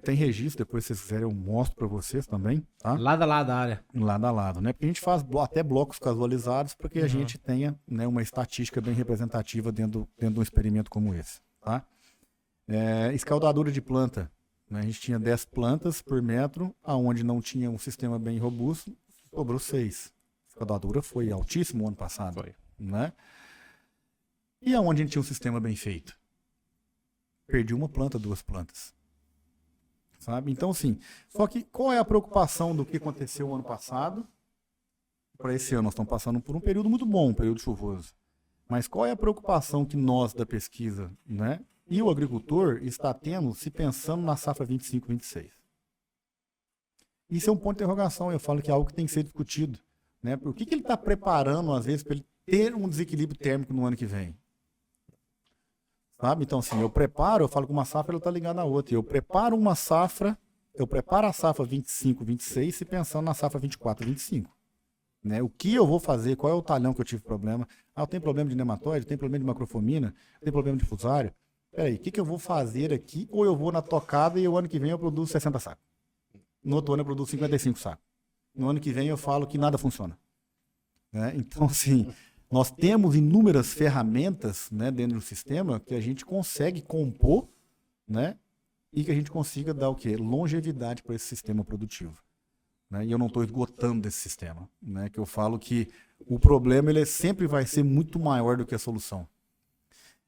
Speaker 3: tem registro, depois se vocês quiserem eu mostro para vocês também, tá?
Speaker 2: Lado a lado da área.
Speaker 3: Lado a lado, né? Porque a gente faz até blocos casualizados para que a gente tenha, né, uma estatística bem representativa dentro de um experimento como esse, tá? Escaldadura de planta, né? A gente tinha 10 plantas por metro, aonde não tinha um sistema bem robusto, sobrou 6. A escaldadura foi altíssimo ano passado, né? E aonde a gente tinha um sistema bem feito? Perdi uma planta, 2 plantas. Sabe? Então, assim, só que qual é a preocupação do que aconteceu o ano passado? Para esse ano, nós estamos passando por um período muito bom, um período chuvoso. Mas qual é a preocupação que nós, da pesquisa, né, e o agricultor, está tendo se pensando na safra 25-26? Isso é um ponto de interrogação, eu falo que é algo que tem que ser discutido. Né? Por que ele está preparando, às vezes, para ele ter um desequilíbrio térmico no ano que vem? Sabe? Então, assim, eu falo que uma safra está ligada à outra. Eu preparo a safra 25, 26, se pensando na safra 24, 25. Né? O que eu vou fazer? Qual é o talhão que eu tive problema? Eu tenho problema de nematóide, eu tenho problema de macrofomina, eu tenho problema de fusário. Peraí, o que eu vou fazer aqui? Ou eu vou na tocada e o ano que vem eu produzo 60 sacos. No outro ano eu produzo 55 sacos. No ano que vem eu falo que nada funciona. Né? Então, assim... Nós temos inúmeras ferramentas, né, dentro do sistema que a gente consegue compor, né, e que a gente consiga dar o quê? Longevidade para esse sistema produtivo. Né? E eu não estou esgotando desse sistema. Né, que eu falo que o problema ele sempre vai ser muito maior do que a solução.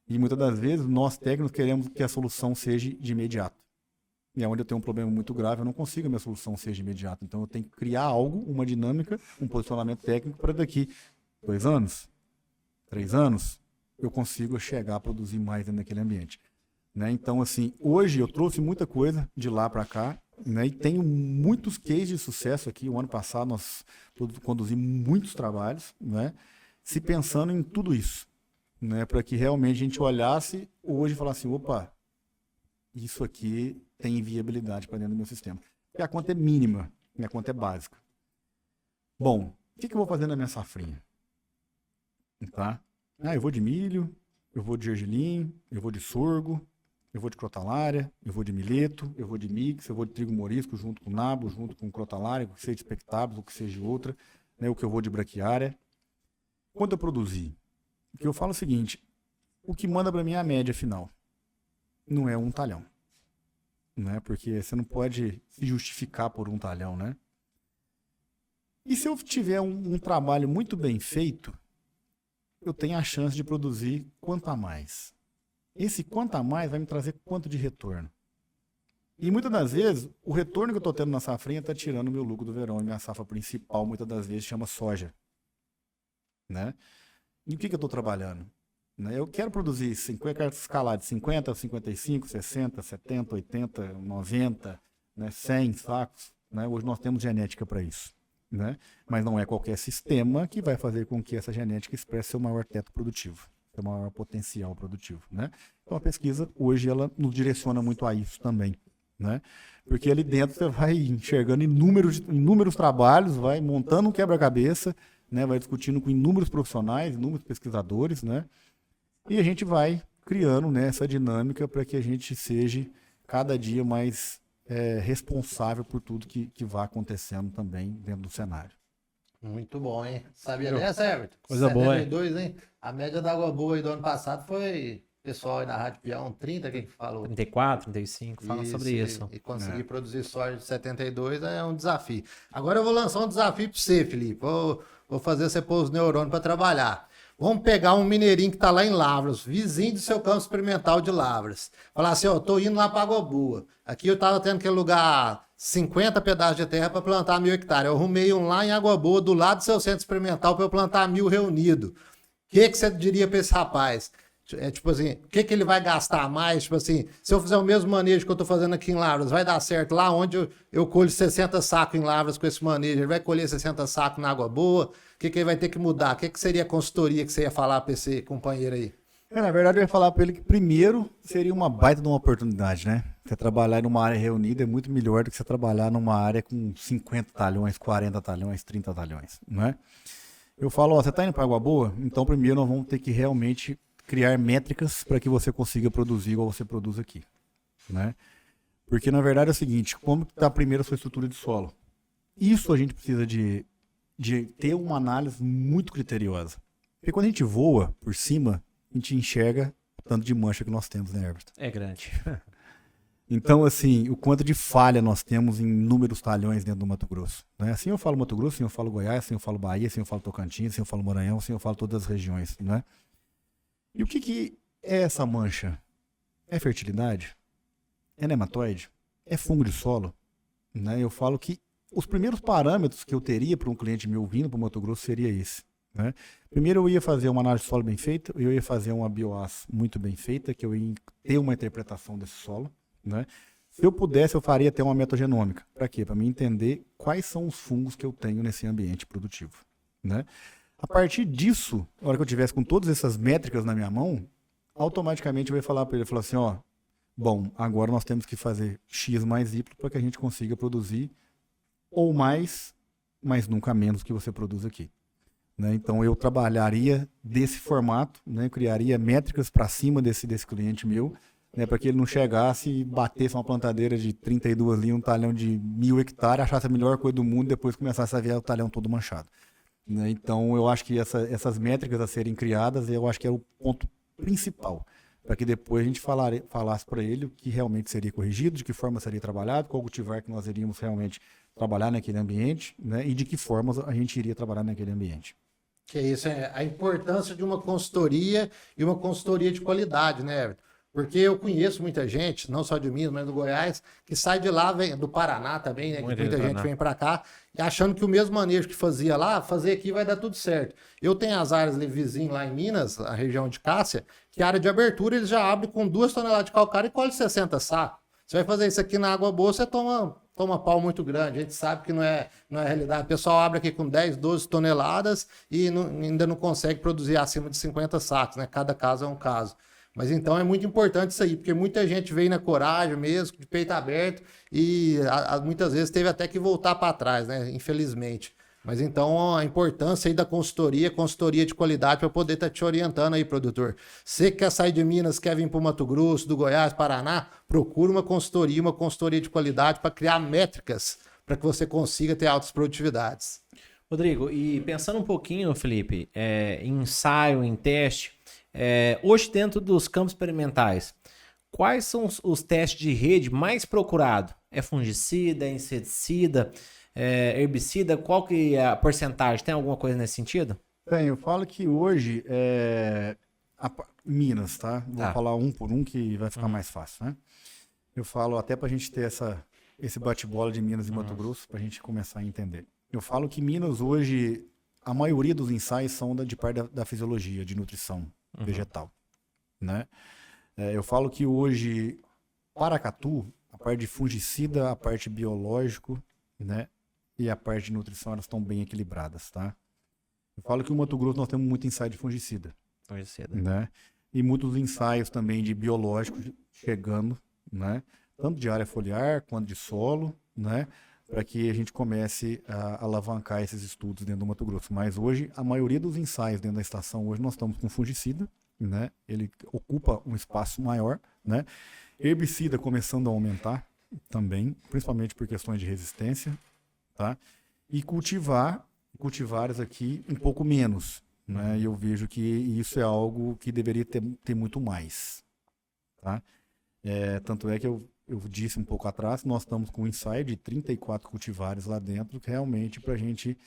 Speaker 3: E muitas das vezes nós técnicos queremos que a solução seja de imediato. E é onde eu tenho um problema muito grave, eu não consigo que a minha solução seja imediata. Então eu tenho que criar algo, uma dinâmica, um posicionamento técnico para daqui 2 anos. 3 anos, eu consigo chegar a produzir mais dentro daquele ambiente. Né? Então, assim, hoje eu trouxe muita coisa de lá para cá, né? E tenho muitos cases de sucesso aqui. O ano passado nós conduzimos muitos trabalhos, né? Se pensando em tudo isso, né? Para que realmente a gente olhasse hoje e falasse, opa, isso aqui tem viabilidade para dentro do meu sistema. Porque a conta é mínima, minha conta é básica. Bom, o que eu vou fazer na minha safrinha? Tá? Eu vou de milho, eu vou de gergelim, eu vou de sorgo, eu vou de crotalária, eu vou de mileto, eu vou de mix, eu vou de trigo morisco junto com nabo, junto com crotalária, o que seja de expectábulo, o que seja de outra, né, o que eu vou de braquiária. Quando eu produzir, o que eu falo é o seguinte, o que manda para mim é a média final, não é um talhão. Né? Porque você não pode se justificar por um talhão, né? E se eu tiver um trabalho muito bem feito, eu tenho a chance de produzir quanto a mais. Esse quanto a mais vai me trazer quanto de retorno. E muitas das vezes, o retorno que eu estou tendo na safrinha está tirando o meu lucro do verão. E minha safra principal, muitas das vezes, chama soja. Né? E o que eu estou trabalhando? Né? Eu quero produzir, eu quero escalar de 50, 55, 60, 70, 80, 90, né? 100 sacos. Né? Hoje nós temos genética para isso. Né? Mas não é qualquer sistema que vai fazer com que essa genética expresse seu maior teto produtivo, seu maior potencial produtivo. Né? Então a pesquisa hoje ela nos direciona muito a isso também. Né? Porque ali dentro você vai enxergando inúmeros trabalhos, vai montando um quebra-cabeça, né? Vai discutindo com inúmeros profissionais, inúmeros pesquisadores, né? E a gente vai criando, né, essa dinâmica para que a gente seja cada dia mais responsável por tudo que vai acontecendo também dentro do cenário.
Speaker 1: Muito bom, hein? Sabia dessa, Everton?
Speaker 2: Coisa boa, hein?
Speaker 1: 72, hein? A média da água boa aí do ano passado foi pessoal aí da Rádio Peão 30, que falou?
Speaker 2: 34, 35, fala sobre isso.
Speaker 1: E conseguir produzir soja de 72 é um desafio. Agora eu vou lançar um desafio para você, Felipe. Vou fazer você pôr os neurônios para trabalhar. Vamos pegar um mineirinho que está lá em Lavras, vizinho do seu campo experimental de Lavras. Falar assim, ó, tô indo lá para Água Boa. Aqui eu tava tendo que alugar 50 pedaços de terra para plantar 1.000 hectares. Eu arrumei um lá em Água Boa, do lado do seu centro experimental, para eu plantar 1.000 reunido. O que você diria para esse rapaz? Tipo assim, o que ele vai gastar mais? Tipo assim, se eu fizer o mesmo manejo que eu tô fazendo aqui em Lavras, vai dar certo lá onde eu colho 60 sacos em Lavras com esse manejo? Ele vai colher 60 sacos na Água Boa? O que ele vai ter que mudar? O que seria a consultoria que você ia falar para esse companheiro aí?
Speaker 3: Na verdade, eu ia falar para ele que primeiro seria uma baita de uma oportunidade, né? Você trabalhar numa área reunida é muito melhor do que você trabalhar numa área com 50 talhões, 40 talhões, 30 talhões, não é? Eu falo, ó, você tá indo para Água Boa? Então primeiro nós vamos ter que realmente criar métricas para que você consiga produzir igual você produz aqui, né? Porque na verdade é o seguinte, como está primeiro a sua estrutura de solo? Isso a gente precisa de ter uma análise muito criteriosa. Porque quando a gente voa por cima, a gente enxerga o tanto de mancha que nós temos, né, Herbert?
Speaker 2: É grande.
Speaker 3: Então, assim, o quanto de falha nós temos em inúmeros talhões dentro do Mato Grosso, né? Assim eu falo Mato Grosso, assim eu falo Goiás, assim eu falo Bahia, assim eu falo Tocantins, assim eu falo Maranhão, assim eu falo todas as regiões, né? E o que é essa mancha? É fertilidade? É nematóide? É fungo de solo? Né? Eu falo que os primeiros parâmetros que eu teria para um cliente meu vindo para o Mato Grosso seria esse. Né? Primeiro eu ia fazer uma análise de solo bem feita, eu ia fazer uma bioas muito bem feita, que eu ia ter uma interpretação desse solo. Né? Se eu pudesse, eu faria até uma metagenômica. Para quê? Para mim entender quais são os fungos que eu tenho nesse ambiente produtivo. Né? A partir disso, na hora que eu tivesse com todas essas métricas na minha mão, automaticamente eu ia falar para ele, falar assim, ó, bom, agora nós temos que fazer X mais Y para que a gente consiga produzir ou mais, mas nunca menos que você produz aqui. Né? Então eu trabalharia desse formato, né? Criaria métricas para cima desse cliente meu, né? Para que ele não chegasse e batesse uma plantadeira de 32 linhas, um talhão de 1.000 hectares, achasse a melhor coisa do mundo e depois começasse a ver o talhão todo manchado. Né? Então, eu acho que essas métricas a serem criadas, eu acho que é o ponto principal, para que depois a gente falasse para ele o que realmente seria corrigido, de que forma seria trabalhado, qual cultivar que nós iríamos realmente trabalhar naquele ambiente, né? E de que forma a gente iria trabalhar naquele ambiente.
Speaker 1: Que isso, é a importância de uma consultoria e uma consultoria de qualidade, né, Everton? Porque eu conheço muita gente, não só de Minas, mas do Goiás, que sai de lá, vem do Paraná também, né? Que muita gente vem para cá, e achando que o mesmo manejo que fazia lá, fazer aqui vai dar tudo certo. Eu tenho as áreas vizinhas lá em Minas, a região de Cássia, que a área de abertura eles já abrem com 2 toneladas de calcário e colhe 60 sacos. Você vai fazer isso aqui na Água Boa, você toma pau muito grande. A gente sabe que não é realidade. O pessoal abre aqui com 10, 12 toneladas e ainda não consegue produzir acima de 50 sacos, né? Cada caso é um caso. Mas então é muito importante isso aí, porque muita gente veio na coragem mesmo, de peito aberto, e muitas vezes teve até que voltar para trás, né? Infelizmente. Mas então a importância aí da consultoria de qualidade para poder estar te orientando aí, produtor. Você que quer sair de Minas, quer vir para o Mato Grosso, do Goiás, Paraná, procura uma consultoria de qualidade para criar métricas para que você consiga ter altas produtividades.
Speaker 2: Rodrigo, e pensando um pouquinho, Felipe, em ensaio, em teste, hoje dentro dos campos experimentais, quais são os testes de rede mais procurados? É fungicida, é inseticida, herbicida? Qual que é a porcentagem? Tem alguma coisa nesse sentido?
Speaker 3: Bem, eu falo que hoje Minas, tá? Vou falar um por um que vai ficar mais fácil, né? Eu falo até para a gente ter esse bate-bola de Minas e Mato Grosso, para a gente começar a entender. Eu falo que Minas hoje, a maioria dos ensaios são de parte da fisiologia, de nutrição vegetal, né? Eu falo que hoje, Paracatu, a parte de fungicida, a parte biológico, né? E a parte de nutrição, elas estão bem equilibradas, tá? Eu falo que o Mato Grosso nós temos muito ensaio de fungicida. Né? E muitos ensaios também de biológico chegando, né? Tanto de área foliar quanto de solo, né? Para que a gente comece a alavancar esses estudos dentro do Mato Grosso. Mas hoje, a maioria dos ensaios dentro da estação, hoje nós estamos com fungicida, né? Ele ocupa um espaço maior, né? Herbicida começando a aumentar também, principalmente por questões de resistência, tá? E cultivares aqui um pouco menos, né? E eu vejo que isso é algo que deveria ter muito mais, tá? Tanto é que eu disse um pouco atrás, nós estamos com um ensaio de 34 cultivares lá dentro, que realmente para a gente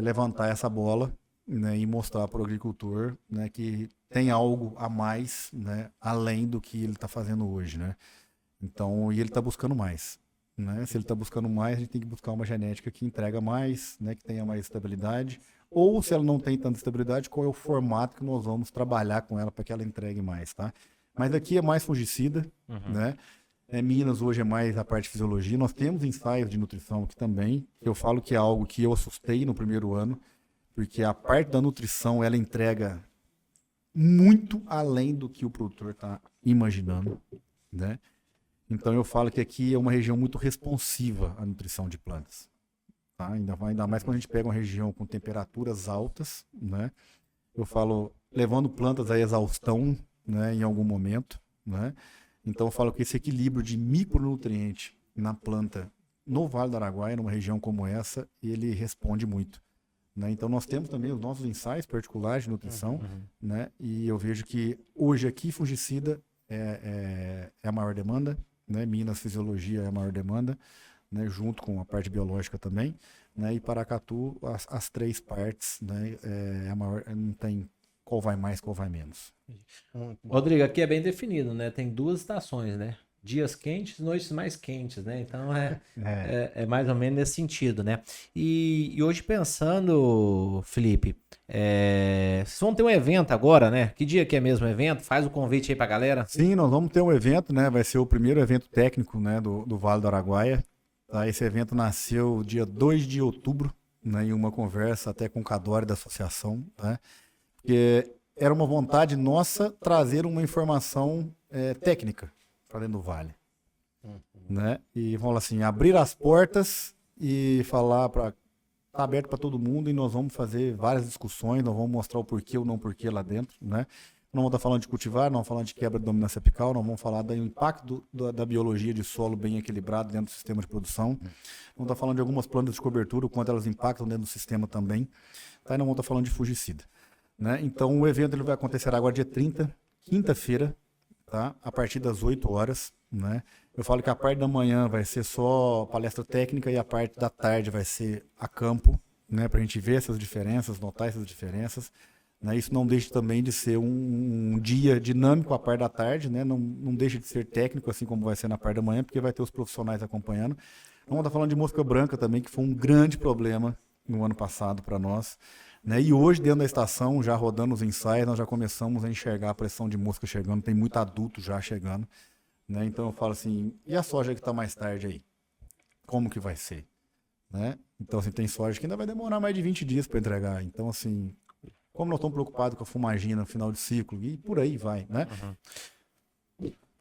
Speaker 3: levantar essa bola, né, e mostrar para o agricultor, né, que tem algo a mais, né, além do que ele está fazendo hoje, né? Então, e ele está buscando mais, né? Se ele está buscando mais, a gente tem que buscar uma genética que entrega mais, né, que tenha mais estabilidade. Ou se ela não tem tanta estabilidade, qual é o formato que nós vamos trabalhar com ela para que ela entregue mais, tá? Mas aqui é mais fungicida, né? Minas hoje é mais a parte de fisiologia. Nós temos ensaios de nutrição aqui também. Eu falo que é algo que eu assustei no primeiro ano, porque a parte da nutrição ela entrega muito além do que o produtor está imaginando, né? Então eu falo que aqui é uma região muito responsiva à nutrição de plantas, tá? Ainda mais quando a gente pega uma região com temperaturas altas, né? Eu falo levando plantas à exaustão, né, em algum momento, né? Então eu falo que esse equilíbrio de micronutriente na planta no Vale do Araguaia, numa região como essa, ele responde muito, né? Então nós temos também os nossos ensaios particulares de nutrição, né? E eu vejo que hoje aqui fungicida é a maior demanda, né? Minas Fisiologia é a maior demanda, né? Junto com a parte biológica também, né? E Paracatu as três partes, né? A maior, não tem qual vai mais, qual vai menos.
Speaker 2: Rodrigo, aqui é bem definido, né? Tem 2 estações, né? Dias quentes, noites mais quentes, né? Então é mais ou menos nesse sentido, né? E hoje pensando, Felipe, vocês vão ter um evento agora, né? Que dia que é mesmo o evento? Faz o convite aí pra galera.
Speaker 3: Sim, nós vamos ter um evento, né? Vai ser o primeiro evento técnico, né, do Vale do Araguaia. Tá? Esse evento nasceu dia 2 de outubro, né, em uma conversa até com o Cadore da associação, né? Porque era uma vontade nossa trazer uma informação técnica para dentro do Vale, né? E vamos lá assim, abrir as portas e falar para tá aberto para todo mundo e nós vamos fazer várias discussões, nós vamos mostrar o porquê ou não porquê lá dentro, né? Não vamos estar falando de cultivar, não vamos falar de quebra de dominância apical, não vamos falar do impacto da biologia de solo bem equilibrado dentro do sistema de produção. Vamos estar falando de algumas plantas de cobertura, o quanto elas impactam dentro do sistema também. Tá? E não vamos estar falando de fungicida, né? Então o evento ele vai acontecer agora dia 30, quinta-feira, tá? A partir das 8 horas, né? Eu falo que a parte da manhã vai ser só palestra técnica e a parte da tarde vai ser a campo, né? Para a gente ver essas diferenças, notar essas diferenças, né? Isso não deixa também de ser um dia dinâmico a parte da tarde, né? Não deixa de ser técnico, assim como vai ser na parte da manhã, porque vai ter os profissionais acompanhando. Vamos estar falando de mosca branca também, que foi um grande problema no ano passado para nós, né? E hoje, dentro da estação, já rodando os ensaios, nós já começamos a enxergar a pressão de mosca chegando, tem muito adulto já chegando, né? Então eu falo assim, e a soja que está mais tarde aí? Como que vai ser? Né? Então assim, tem soja que ainda vai demorar mais de 20 dias para entregar. Então assim, como nós estamos preocupados com a fumagina no final de ciclo, e por aí vai, né?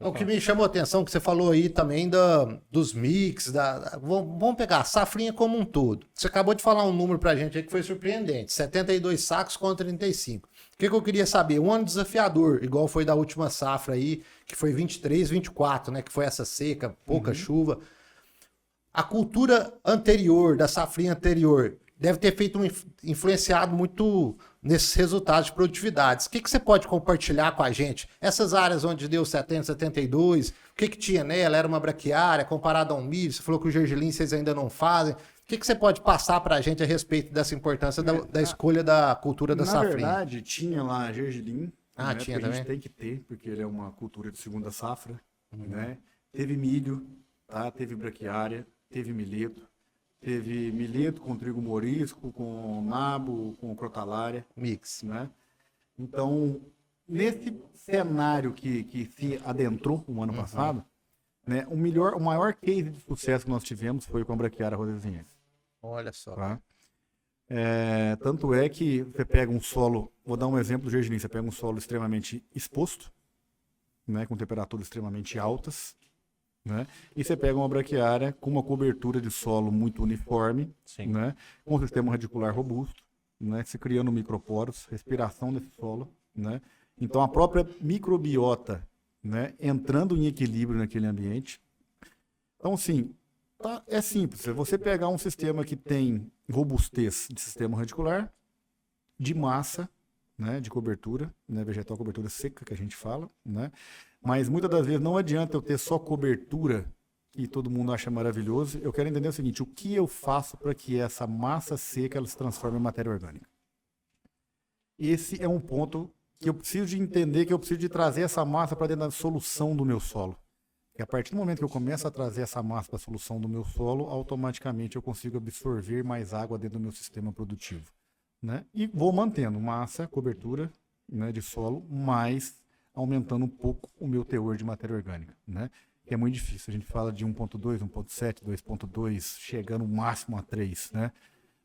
Speaker 1: O que me chamou a atenção que você falou aí também dos mix, vamos pegar a safrinha como um todo. Você acabou de falar um número pra gente aí que foi surpreendente, 72 sacos contra 35. O que eu queria saber? Um ano desafiador, igual foi da última safra aí, que foi 23, 24, né? Que foi essa seca, pouca chuva. A cultura anterior, da safrinha anterior, deve ter influenciado muito nesses resultados de produtividades. O que você pode compartilhar com a gente? Essas áreas onde deu 70, 72, o que tinha nela? Era uma braquiária comparada a um milho? Você falou que o gergelim vocês ainda não fazem. O que você pode passar para a gente a respeito dessa importância da escolha da cultura da safrinha?
Speaker 3: Na verdade, tinha lá gergelim, né,
Speaker 1: tinha
Speaker 3: que a gente tem que ter, porque ele é uma cultura de segunda safra, né? Teve milho, tá? Teve braquiária, teve milheto. Teve milheto com trigo morisco, com nabo, com crotalária.
Speaker 1: Mix.
Speaker 3: Né? Então, nesse cenário que se adentrou no ano passado, né, o maior case de sucesso que nós tivemos foi com a braquiária rhodesiense.
Speaker 1: Olha só.
Speaker 3: Tá? Tanto é que você pega um solo, vou dar um exemplo do gergelim, você pega um solo extremamente exposto, né, com temperaturas extremamente altas, né? E você pega uma braquiária com uma cobertura de solo muito uniforme, né? Com um sistema radicular robusto, né? Se criando microporos, respiração desse solo, né? Então a própria microbiota, né, entrando em equilíbrio naquele ambiente. Então, assim, é simples. Se você pegar um sistema que tem robustez de sistema radicular, de massa, né, de cobertura, né, vegetal cobertura seca que a gente fala, né? Mas muitas das vezes não adianta eu ter só cobertura e todo mundo acha maravilhoso. Eu quero entender o seguinte, o que eu faço para que essa massa seca ela se transforme em matéria orgânica? Esse é um ponto que eu preciso de entender, que eu preciso de trazer essa massa para dentro da solução do meu solo. E a partir do momento que eu começo a trazer essa massa para a solução do meu solo, automaticamente eu consigo absorver mais água dentro do meu sistema produtivo, né? E vou mantendo massa, cobertura, né, de solo, mas aumentando um pouco o meu teor de matéria orgânica, né? Que é muito difícil. A gente fala de 1.2, 1.7, 2.2, chegando no máximo a 3, né?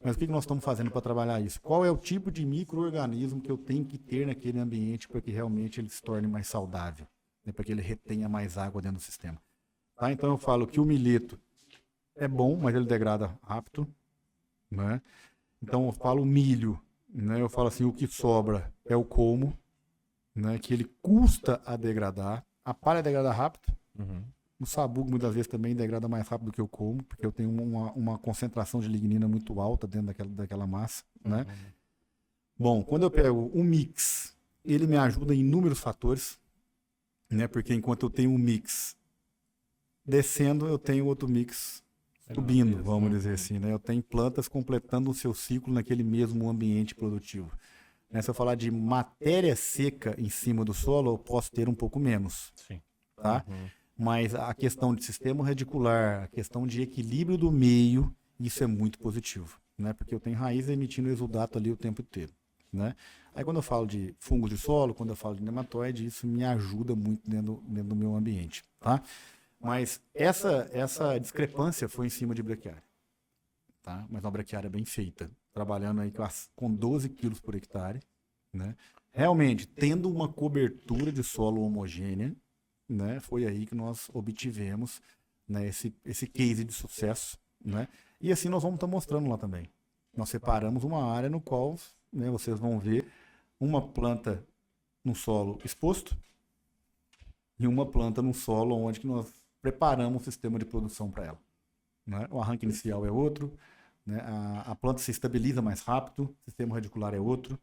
Speaker 3: Mas o que nós estamos fazendo para trabalhar isso? Qual é o tipo de micro-organismo que eu tenho que ter naquele ambiente para que realmente ele se torne mais saudável, né? Para que ele retenha mais água dentro do sistema. Tá? Então eu falo que o milheto é bom, mas ele degrada rápido, né? Então eu falo milho, né? Eu falo assim, o que sobra é o colmo, né? Que ele custa a degradar. A palha degrada rápido. O sabugo muitas vezes também degrada mais rápido do que o colmo, porque eu tenho uma concentração de lignina muito alta dentro daquela massa, né? Bom, quando eu pego um mix, ele me ajuda em inúmeros fatores, né? Porque enquanto eu tenho um mix descendo, eu tenho outro mix subindo, vamos dizer assim, né? Eu tenho plantas completando o seu ciclo naquele mesmo ambiente produtivo. Né? Se eu falar de matéria seca em cima do solo, eu posso ter um pouco menos.
Speaker 2: Sim.
Speaker 3: Tá? Mas a questão de sistema radicular, a questão de equilíbrio do meio, isso é muito positivo, né? Porque eu tenho raiz emitindo exudato ali o tempo inteiro, né? Aí quando eu falo de fungos de solo, quando eu falo de nematóide, isso me ajuda muito dentro do meu ambiente, tá? Mas essa discrepância foi em cima de braquiária, tá? Mas uma braquiária bem feita, trabalhando aí com 12 quilos por hectare, né? Realmente, tendo uma cobertura de solo homogênea, né? Foi aí que nós obtivemos, né, esse case de sucesso, né? E assim nós vamos estar mostrando lá também. Nós separamos uma área no qual, né, vocês vão ver uma planta no solo exposto e uma planta no solo onde que nós preparamos o sistema de produção para ela, né? O arranque inicial é outro, né? A planta se estabiliza mais rápido, o sistema radicular é outro,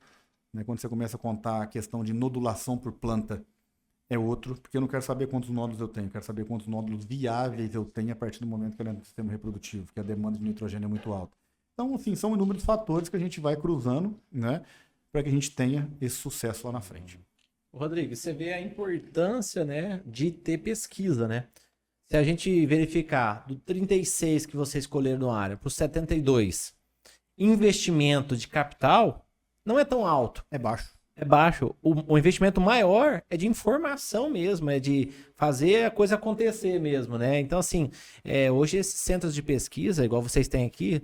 Speaker 3: né? Quando você começa a contar a questão de nodulação por planta, é outro, porque eu não quero saber quantos nódulos eu tenho, eu quero saber quantos nódulos viáveis eu tenho a partir do momento que eu entro no sistema reprodutivo, que a demanda de nitrogênio é muito alta. Então, assim, são inúmeros fatores que a gente vai cruzando, né, para que a gente tenha esse sucesso lá na frente.
Speaker 2: Rodrigo, você vê a importância, né, de ter pesquisa, né? Se a gente verificar do 36 que você escolheram no área para o 72, investimento de capital não é tão alto.
Speaker 3: É baixo.
Speaker 2: É baixo. O investimento maior é de informação mesmo, é de fazer a coisa acontecer mesmo, né? Então, assim, hoje esses centros de pesquisa, igual vocês têm aqui,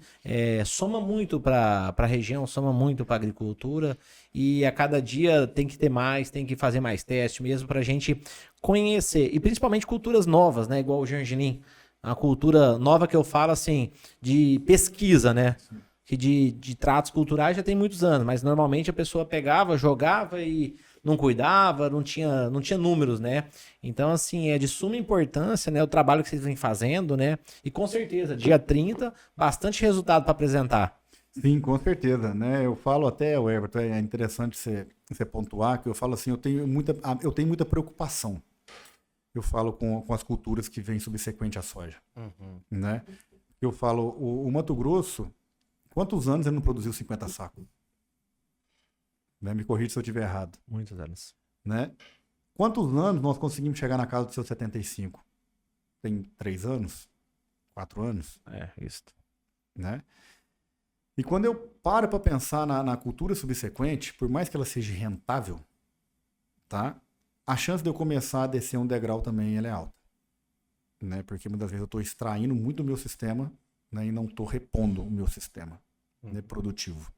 Speaker 2: soma muito para a região, soma muito para a agricultura, e a cada dia tem que ter mais, tem que fazer mais teste mesmo para a gente conhecer, e principalmente culturas novas, né? Igual o gergelim, a cultura nova que eu falo, assim, de pesquisa, né? Sim. Que de tratos culturais já tem muitos anos, mas normalmente a pessoa pegava, jogava e não cuidava, não tinha números, né? Então, assim, é de suma importância, né, o trabalho que vocês vêm fazendo, né? E com certeza, dia 30, bastante resultado para apresentar.
Speaker 3: Sim, com certeza, né? Eu falo até, Everton, é interessante você pontuar, que eu falo assim, eu tenho muita preocupação. Eu falo com as culturas que vêm subsequente à soja, né? Eu falo, o Mato Grosso, quantos anos ele não produziu 50 sacos? Né? Me corrija se eu estiver errado.
Speaker 2: Muitos anos.
Speaker 3: Né? Quantos anos nós conseguimos chegar na casa dos seus 75? Tem 3 anos? 4 anos?
Speaker 2: É, isso.
Speaker 3: Né? E quando eu paro para pensar na cultura subsequente, por mais que ela seja rentável, tá? A chance de eu começar a descer um degrau também ela é alta. Né? Porque muitas vezes eu estou extraindo muito do meu sistema, né? E não estou repondo o meu sistema, né, produtivo.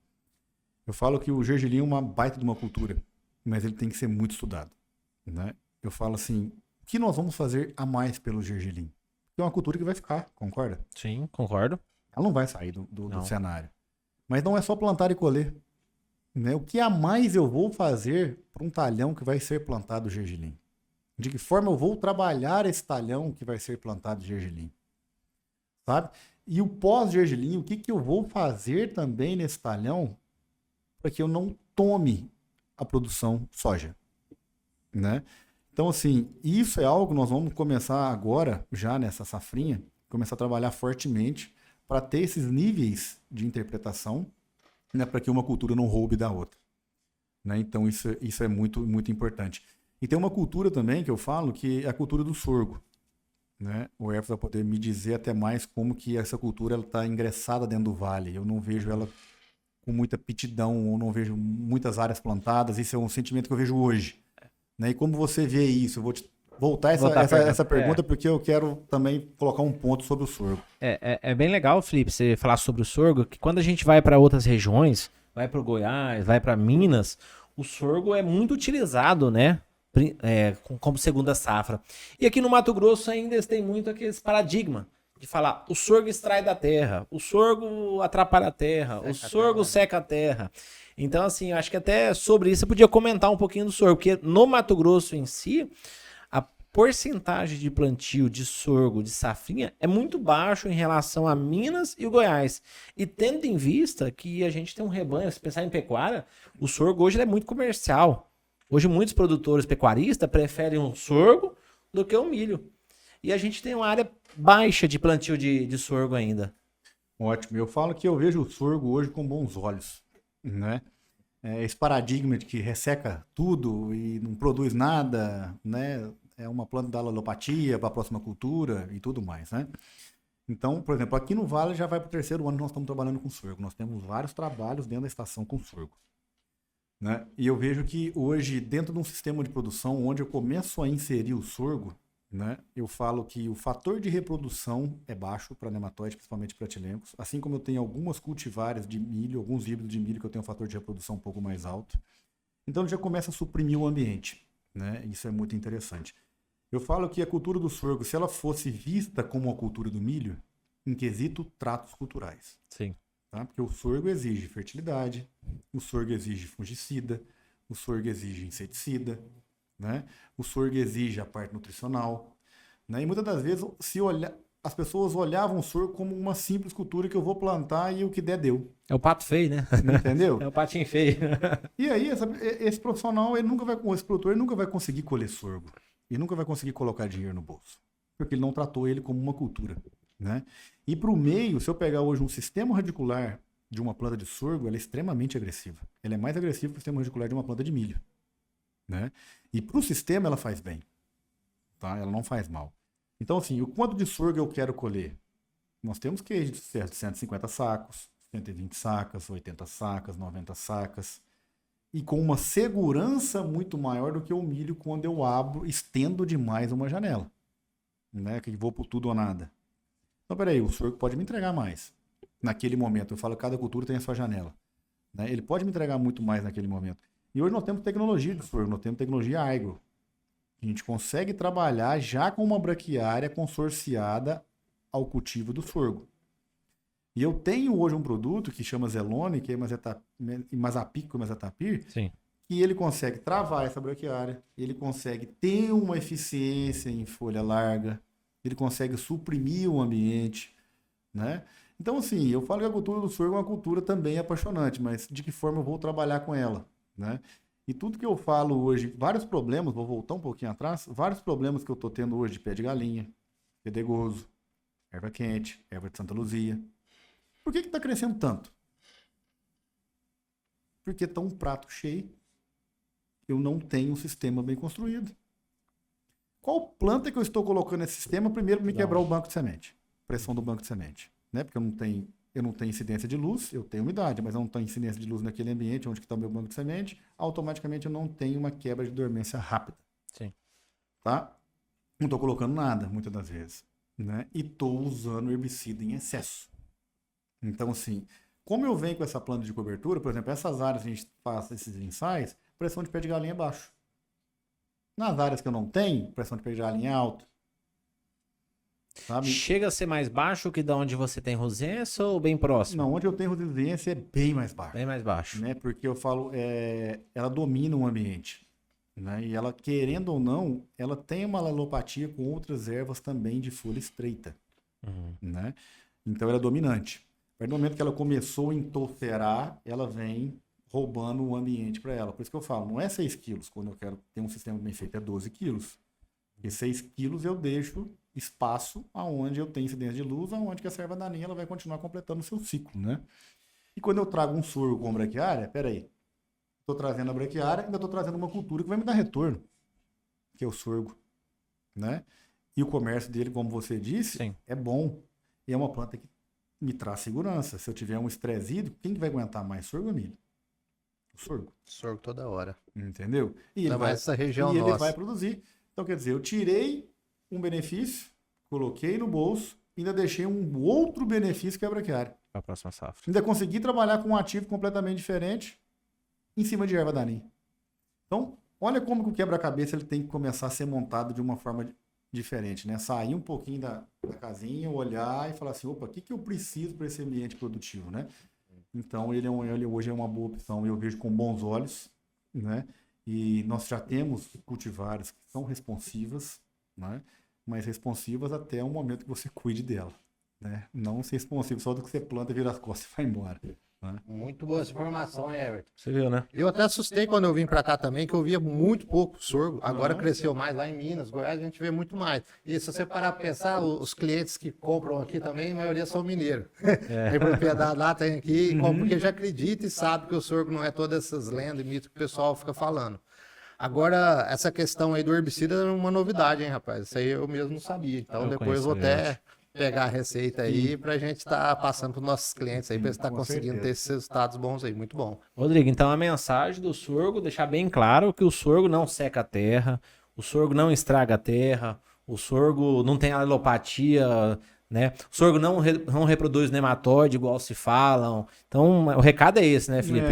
Speaker 3: Eu falo que o gergelim é uma baita de uma cultura, mas ele tem que ser muito estudado, né? Eu falo assim, o que nós vamos fazer a mais pelo gergelim? É uma cultura que vai ficar, concorda?
Speaker 2: Sim, concordo.
Speaker 3: Ela não vai sair do cenário. Mas não é só plantar e colher, né? O que a mais eu vou fazer para um talhão que vai ser plantado gergelim? De que forma eu vou trabalhar esse talhão que vai ser plantado gergelim? Sabe? E o pós-gergelim, o que eu vou fazer também nesse talhão para que eu não tome a produção soja, né? Então, assim, isso é algo que nós vamos começar agora, já nessa safrinha, começar a trabalhar fortemente para ter esses níveis de interpretação, né, para que uma cultura não roube da outra. Né? Então, isso é muito, muito importante. E tem uma cultura também que eu falo, que é a cultura do sorgo. Né? O Everton vai poder me dizer até mais como que essa cultura está ingressada dentro do vale. Eu não vejo ela com muita aptidão, ou não vejo muitas áreas plantadas. Isso é um sentimento que eu vejo hoje. Né? E como você vê isso? Eu vou voltar essa pergunta porque eu quero também colocar um ponto sobre o sorgo.
Speaker 2: É bem legal, Felipe, você falar sobre o sorgo, que quando a gente vai para outras regiões, vai para o Goiás, vai para Minas, o sorgo é muito utilizado, né? Como segunda safra. E aqui no Mato Grosso ainda eles têm muito aquele paradigma de falar o sorgo extrai da terra, o sorgo atrapalha a terra, o sorgo seca a terra. Então, assim, eu acho que até sobre isso eu podia comentar um pouquinho do sorgo, porque no Mato Grosso em si, a porcentagem de plantio de sorgo, de safrinha, é muito baixo em relação a Minas e o Goiás. E tendo em vista que a gente tem um rebanho, se pensar em pecuária, o sorgo hoje é muito comercial. Hoje muitos produtores pecuaristas preferem um sorgo do que o milho. E a gente tem uma área baixa de plantio de sorgo ainda.
Speaker 3: Ótimo. Eu falo que eu vejo o sorgo hoje com bons olhos. Né? Esse paradigma de que resseca tudo e não produz nada, né? É uma planta da alopatia para a próxima cultura e tudo mais, né? Então, por exemplo, aqui no Vale já vai para o 3º ano que nós estamos trabalhando com sorgo. Nós temos vários trabalhos dentro da estação com sorgo. Né? E eu vejo que hoje, dentro de um sistema de produção onde eu começo a inserir o sorgo, né, eu falo que o fator de reprodução é baixo para nematóide, principalmente para etilencos, assim como eu tenho algumas cultivares de milho, alguns híbridos de milho que eu tenho um fator de reprodução um pouco mais alto. Então ele já começa a suprimir o ambiente, né? Isso é muito interessante. Eu falo que a cultura do sorgo, se ela fosse vista como a cultura do milho, em quesito tratos culturais.
Speaker 2: Sim.
Speaker 3: Tá? Porque o sorgo exige fertilidade, o sorgo exige fungicida, o sorgo exige inseticida, né? O sorgo exige a parte nutricional, né? E muitas das vezes as pessoas olhavam o sorgo como uma simples cultura que eu vou plantar e o que der deu.
Speaker 2: É o pato feio, né?
Speaker 3: Entendeu?
Speaker 2: É o patinho feio.
Speaker 3: E aí esse profissional, esse produtor ele nunca vai conseguir colher sorgo e nunca vai conseguir colocar dinheiro no bolso, porque ele não tratou ele como uma cultura, né? E para o meio, se eu pegar hoje um sistema radicular de uma planta de sorgo, ela é extremamente agressiva. Ela é mais agressiva que o sistema radicular de uma planta de milho. Né? E para o sistema ela faz bem, tá? Ela não faz mal. Então, assim, o quanto de sorgo eu quero colher? Nós temos queijo de 150 sacos, 120 sacas, 80 sacas, 90 sacas, e com uma segurança muito maior do que o milho quando eu estendo demais uma janela, né? Que vou por tudo ou nada. Então, peraí, o sorgo pode me entregar mais. Naquele momento, eu falo que cada cultura tem a sua janela, né? Ele pode me entregar muito mais naquele momento. E hoje nós temos tecnologia de sorgo, nós temos tecnologia agro. A gente consegue trabalhar já com uma braquiária consorciada ao cultivo do sorgo. E eu tenho hoje um produto que chama Zelone, que é Imazapic,
Speaker 2: Sim.
Speaker 3: que ele consegue travar essa braquiária, ele consegue ter uma eficiência em folha larga, ele consegue suprimir o ambiente, né? Então, assim, eu falo que a cultura do sorgo é uma cultura também apaixonante, mas de que forma eu vou trabalhar com ela? Né? E tudo que eu falo hoje, vários problemas, vou voltar um pouquinho atrás, vários problemas que eu estou tendo hoje de pé de galinha, fedegoso, erva quente, erva de Santa Luzia. Por que está crescendo tanto? Porque está um prato cheio, eu não tenho um sistema bem construído. Qual planta que eu estou colocando nesse sistema primeiro para me quebrar o banco de semente? Pressão do banco de semente. Né? Porque eu não tenho incidência de luz, eu tenho umidade, mas eu não tenho incidência de luz naquele ambiente onde está o meu banco de semente, automaticamente eu não tenho uma quebra de dormência rápida.
Speaker 2: Sim.
Speaker 3: Tá? Não estou colocando nada, muitas das vezes. Né? E estou usando herbicida em excesso. Então, assim, como eu venho com essa planta de cobertura, por exemplo, essas áreas que a gente faz esses ensaios, pressão de pé de galinha é baixa. Nas áreas que eu não tenho, pressão de pé de galinha é alta. Sabe?
Speaker 2: Chega a ser mais baixo que da onde você tem rosinha ou bem próximo?
Speaker 3: Não, onde eu tenho resistência é bem mais baixo.
Speaker 2: Bem mais baixo.
Speaker 3: Né? Porque eu falo, ela domina o ambiente. Né? E ela, querendo ou não, ela tem uma alopatia com outras ervas também de folha estreita.
Speaker 2: Uhum.
Speaker 3: Né? Então ela é dominante. A partir do momento que ela começou a entocerar, ela vem roubando o ambiente para ela. Por isso que eu falo, não é 6 quilos quando eu quero ter um sistema bem feito, é 12 quilos. E 6 quilos eu deixo espaço aonde eu tenho incidência de luz, aonde que a serva daninha ela vai continuar completando o seu ciclo, né? E quando eu trago um sorgo com braquiária, peraí, estou trazendo a braquiária, ainda estou trazendo uma cultura que vai me dar retorno, que é o sorgo, né? E o comércio dele, como você disse,
Speaker 2: Sim.
Speaker 3: é bom. E é uma planta que me traz segurança. Se eu tiver um estresse hídrico, quem que vai aguentar mais, sorgo ou milho? O sorgo.
Speaker 1: Sorgo toda hora.
Speaker 3: Entendeu? E ele,
Speaker 1: Ainda mais essa região
Speaker 3: ele
Speaker 1: nossa.
Speaker 3: vai produzir. Então, quer dizer, eu tirei um benefício, coloquei no bolso, ainda deixei um outro benefício que é a braquiária.
Speaker 2: Para a próxima safra.
Speaker 3: Ainda consegui trabalhar com um ativo completamente diferente em cima de erva daninha. Então, olha como que o quebra-cabeça ele tem que começar a ser montado de uma forma diferente, né? Sair um pouquinho da casinha, olhar e falar assim, opa, o que eu preciso para esse ambiente produtivo, né? Então, ele hoje é uma boa opção, eu vejo com bons olhos, né? E nós já temos cultivares que são responsivas, né? Mas responsivas até o momento que você cuide dela, né? Não ser responsivo só do que você planta, vira as costas e vai embora. Né?
Speaker 1: Muito boa essa informação, Everton.
Speaker 2: Você viu, né?
Speaker 1: Eu até assustei quando eu vim para cá também, que eu via muito pouco sorgo. Agora cresceu mais lá em Minas, Goiás, a gente vê muito mais. E se você parar para pensar, os clientes que compram aqui também, a maioria são mineiros. Tem propriedade lá, tem aqui, porque já acredita e sabe que o sorgo não é todas essas lendas e mitos que o pessoal fica falando. Agora, essa questão aí do herbicida é uma novidade, hein, rapaz? Isso aí eu mesmo não sabia. Então,
Speaker 2: Eu
Speaker 1: depois eu vou
Speaker 2: conheço,
Speaker 1: até pegar a receita aí pra gente estar passando para os nossos clientes aí, para estar conseguindo
Speaker 3: certeza.
Speaker 1: ter esses resultados bons aí. Muito bom.
Speaker 2: Rodrigo, então a mensagem do sorgo, deixar bem claro que o sorgo não seca a terra, o sorgo não estraga a terra, o sorgo não tem alopatia, né? O sorgo não reproduz nematóide, igual se falam. Então, o recado é esse, né, Felipe?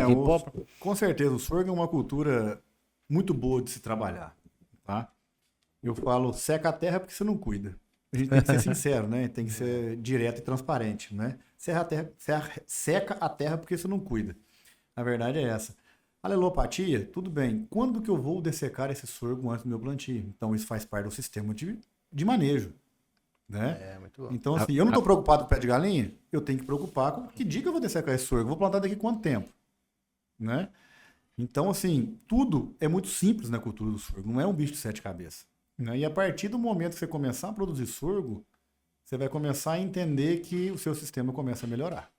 Speaker 3: Com certeza, o sorgo é uma cultura muito boa de se trabalhar, tá? Eu falo, seca a terra porque você não cuida. A gente tem que ser sincero, né? Tem que ser direto e transparente, né? Seca a terra porque você não cuida. A verdade é essa. A alelopatia, tudo bem. Quando que eu vou dessecar esse sorgo antes do meu plantio? Então, isso faz parte do sistema de manejo, né?
Speaker 1: É, muito bom.
Speaker 3: Então, assim, eu não estou preocupado com o pé de galinha, eu tenho que preocupar com que dia que eu vou dessecar esse sorgo. Eu vou plantar daqui quanto tempo, né? Então, assim, tudo é muito simples na cultura do sorgo. Não é um bicho de 7 cabeças. Né? E a partir do momento que você começar a produzir sorgo, você vai começar a entender que o seu sistema começa a melhorar.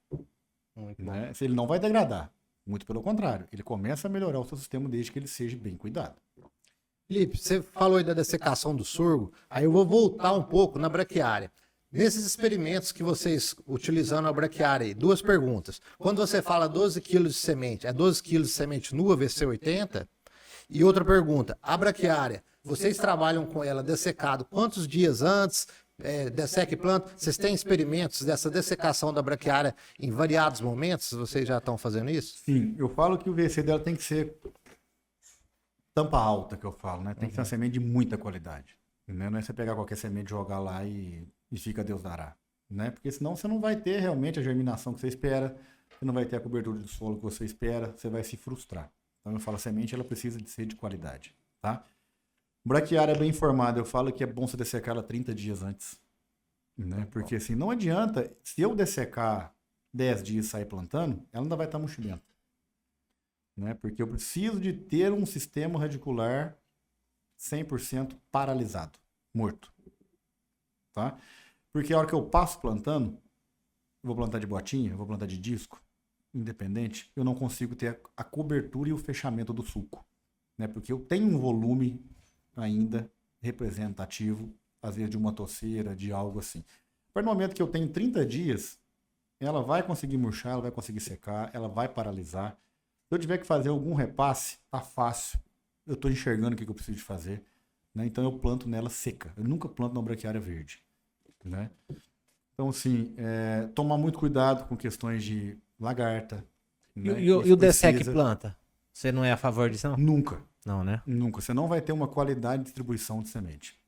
Speaker 3: Né? Ele não vai degradar. Muito pelo contrário. Ele começa a melhorar o seu sistema desde que ele seja bem cuidado.
Speaker 1: Felipe, você falou aí da dessecação do sorgo. Aí eu vou voltar um pouco na braquiária. Nesses experimentos que vocês utilizando a braquiária aí, 2 perguntas. Quando você fala 12 quilos de semente, é 12 quilos de semente nua VC80? E outra pergunta, a braquiária, vocês trabalham com ela dessecado quantos dias antes, desseca e planta? Vocês têm experimentos dessa dessecação da braquiária em variados momentos? Vocês já estão fazendo isso?
Speaker 3: Sim, eu falo que o VC dela tem que ser tampa alta, que eu falo, né? Tem que ser uma semente de muita qualidade. Né? Não é você pegar qualquer semente, jogar lá e fica Deus dará. Né? Porque senão você não vai ter realmente a germinação que você espera, você não vai ter a cobertura do solo que você espera, você vai se frustrar. Então eu falo, a semente ela precisa de ser de qualidade, tá? Braquiária bem formada, eu falo que é bom você dessecar ela 30 dias antes, né? Porque assim, não adianta, se eu dessecar 10 dias e sair plantando, ela ainda vai estar murchilenta, né? Porque eu preciso de ter um sistema radicular 100% paralisado, morto, tá? Porque a hora que eu passo plantando, eu vou plantar de botinha, eu vou plantar de disco, independente, eu não consigo ter a cobertura e o fechamento do suco, né? Porque eu tenho um volume ainda representativo, às vezes de uma toceira, de algo assim. A partir do momento que eu tenho 30 dias, ela vai conseguir murchar, ela vai conseguir secar, ela vai paralisar. Se eu tiver que fazer algum repasse, tá fácil. Eu estou enxergando o que eu preciso de fazer, né? Então eu planto nela seca. Eu nunca planto na braquiária verde, né? Então, assim, tomar muito cuidado com questões de lagarta. Né?
Speaker 2: E o desseque planta? Você não é a favor disso, não?
Speaker 3: Nunca.
Speaker 2: Não, né?
Speaker 3: Nunca. Você não vai ter uma qualidade de distribuição de semente.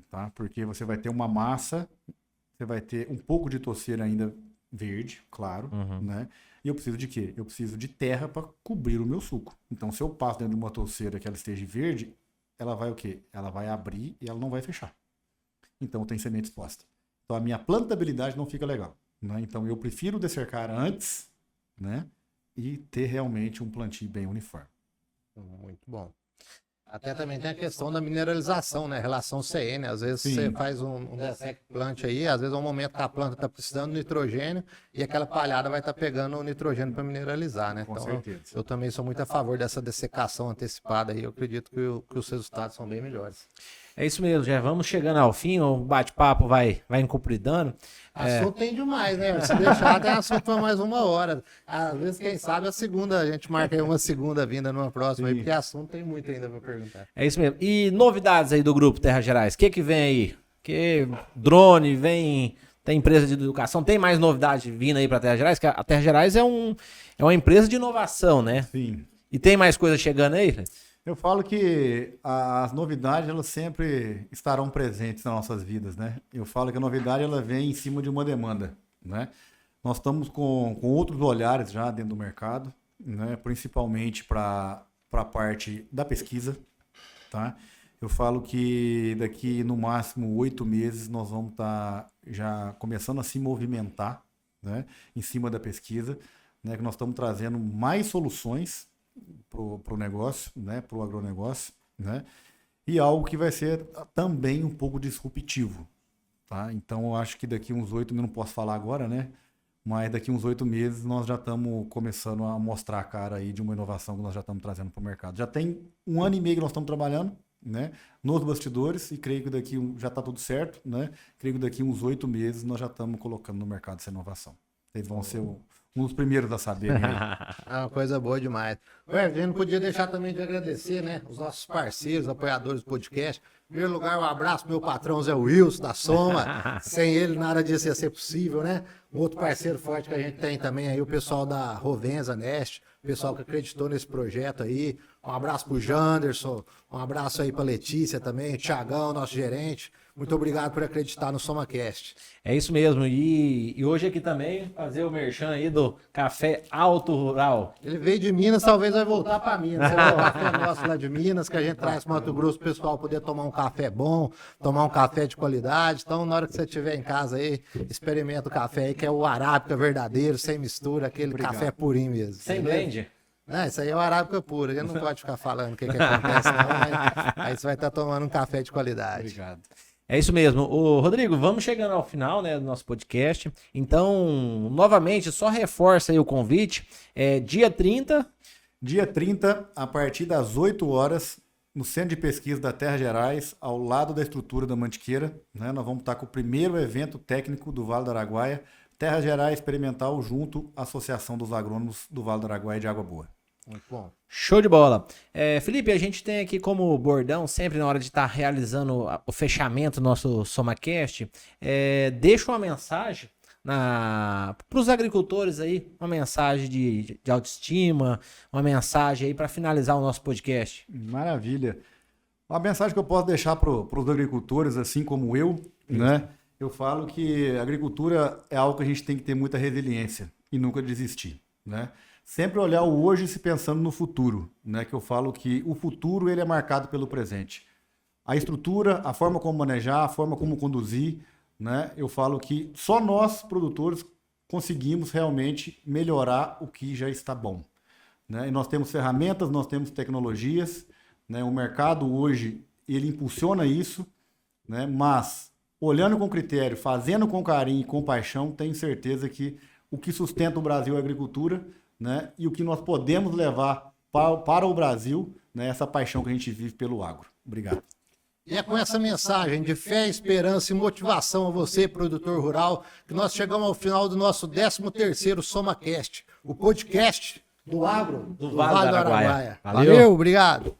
Speaker 3: Tá? Porque você vai ter uma massa, você vai ter um pouco de toceira ainda verde, claro. Né? E eu preciso de quê? Eu preciso de terra para cobrir o meu suco. Então, se eu passo dentro de uma toceira que ela esteja verde, ela vai o quê? Ela vai abrir e ela não vai fechar. Então, tem semente exposta. Então, a minha plantabilidade não fica legal. Né? Então, eu prefiro descercar antes, né? e ter realmente um plantio bem uniforme.
Speaker 1: Muito bom. Até também tem a questão da mineralização, né? Relação CN. Às vezes você faz um dissect plant aí, às vezes é um momento que a planta está precisando de nitrogênio e aquela palhada vai estar pegando o nitrogênio para mineralizar, né?
Speaker 3: Com
Speaker 1: então,
Speaker 3: certeza.
Speaker 1: eu também sou muito a favor dessa dessecação antecipada aí. Eu acredito que os resultados são bem melhores.
Speaker 2: É isso mesmo, já vamos chegando ao fim, o bate-papo vai encupridando.
Speaker 1: Assunto tem demais, né? Se deixar, tem assunto para mais 1 hora. Às vezes, quem sabe, a gente marca aí uma segunda vinda numa próxima, aí, porque assunto tem muito ainda para perguntar.
Speaker 2: É isso mesmo. E novidades aí do Grupo Terra Gerais? O que vem aí? Que drone, tem empresa de educação, tem mais novidade vindo aí para Terra Gerais? Que a Terra Gerais é uma empresa de inovação, né?
Speaker 3: Sim.
Speaker 2: E tem mais coisa chegando aí?
Speaker 3: Eu falo que as novidades, elas sempre estarão presentes nas nossas vidas, né? Eu falo que a novidade, ela vem em cima de uma demanda, né? Nós estamos com outros olhares já dentro do mercado, né? Principalmente para a parte da pesquisa, tá? Eu falo que daqui no máximo 8 meses nós vamos estar já começando a se movimentar, né? Em cima da pesquisa, né? Que nós estamos trazendo mais soluções para o negócio, né, para o agronegócio, né, e algo que vai ser também um pouco disruptivo, tá? Então eu acho que daqui uns 8 meses, não posso falar agora, né, mas daqui uns 8 meses nós já estamos começando a mostrar a cara aí de uma inovação que nós já estamos trazendo para o mercado. Já tem 1 ano e meio que nós estamos trabalhando, né, nos bastidores, e creio que daqui já está tudo certo, né, creio que daqui uns 8 meses nós já estamos colocando no mercado essa inovação. Eles vão ser um dos primeiros a saber.
Speaker 1: É uma coisa boa demais. Ué, a gente não podia deixar também de agradecer, né? Os nossos parceiros, apoiadores do podcast. Em primeiro lugar, um abraço pro meu patrão Zé Wilson, da Soma. Sem ele, nada disso ia ser possível, né? Um outro parceiro forte que a gente tem também aí, o pessoal da Rovensa Nest, o pessoal que acreditou nesse projeto aí. Um abraço pro Janderson, um abraço aí pra Letícia também, Thiagão, nosso gerente. Muito obrigado por acreditar no SomaCast.
Speaker 2: É isso mesmo. E hoje aqui também fazer o merchan aí do Café Alto Rural.
Speaker 1: Ele veio de Minas, talvez vai voltar para Minas. Você vai o café nosso lá de Minas, que a gente traz para Mato Grosso, o pessoal poder tomar um café bom, tomar um café de qualidade. Então, na hora que você estiver em casa aí, experimenta o café aí, que é o arábica verdadeiro, sem mistura, aquele café purinho mesmo.
Speaker 2: Sem blend?
Speaker 1: Não, isso aí é o arábica puro. A gente não pode ficar falando o que acontece, não. Mas aí você vai estar tomando um café de qualidade.
Speaker 3: Obrigado.
Speaker 2: É isso mesmo. Ô, Rodrigo, vamos chegando ao final, né, do nosso podcast. Então, novamente, só reforça aí o convite. Dia 30.
Speaker 3: Dia 30, a partir das 8 horas, no Centro de Pesquisa da Terra Gerais, ao lado da estrutura da Mantiqueira, né, nós vamos estar com o primeiro evento técnico do Vale do Araguaia, Terra Gerais Experimental junto à Associação dos Agrônomos do Vale do Araguaia de Água Boa.
Speaker 1: Muito bom.
Speaker 2: Show de bola. Felipe, a gente tem aqui como bordão, sempre na hora de estar realizando o fechamento do nosso SomaCast, deixa uma mensagem para os agricultores aí, uma mensagem de autoestima, uma mensagem aí para finalizar o nosso podcast.
Speaker 3: Maravilha. Uma mensagem que eu posso deixar para os agricultores, assim como eu, né? Eu falo que a agricultura é algo que a gente tem que ter muita resiliência e nunca desistir, né? Sempre olhar o hoje se pensando no futuro, né? Que eu falo que o futuro ele é marcado pelo presente. A estrutura, a forma como manejar, a forma como conduzir, né? Eu falo que só nós, produtores, conseguimos realmente melhorar o que já está bom, né? E nós temos ferramentas, nós temos tecnologias, né? O mercado hoje ele impulsiona isso, né? Mas olhando com critério, fazendo com carinho e com paixão, tenho certeza que o que sustenta o Brasil é a agricultura, né? E o que nós podemos levar para o Brasil, né? Essa paixão que a gente vive pelo agro. Obrigado.
Speaker 1: E é com essa mensagem de fé, esperança e motivação a você, produtor rural, que nós chegamos ao final do nosso 13º SomaCast, o podcast do agro do Vale do Araguaia. Valeu, obrigado.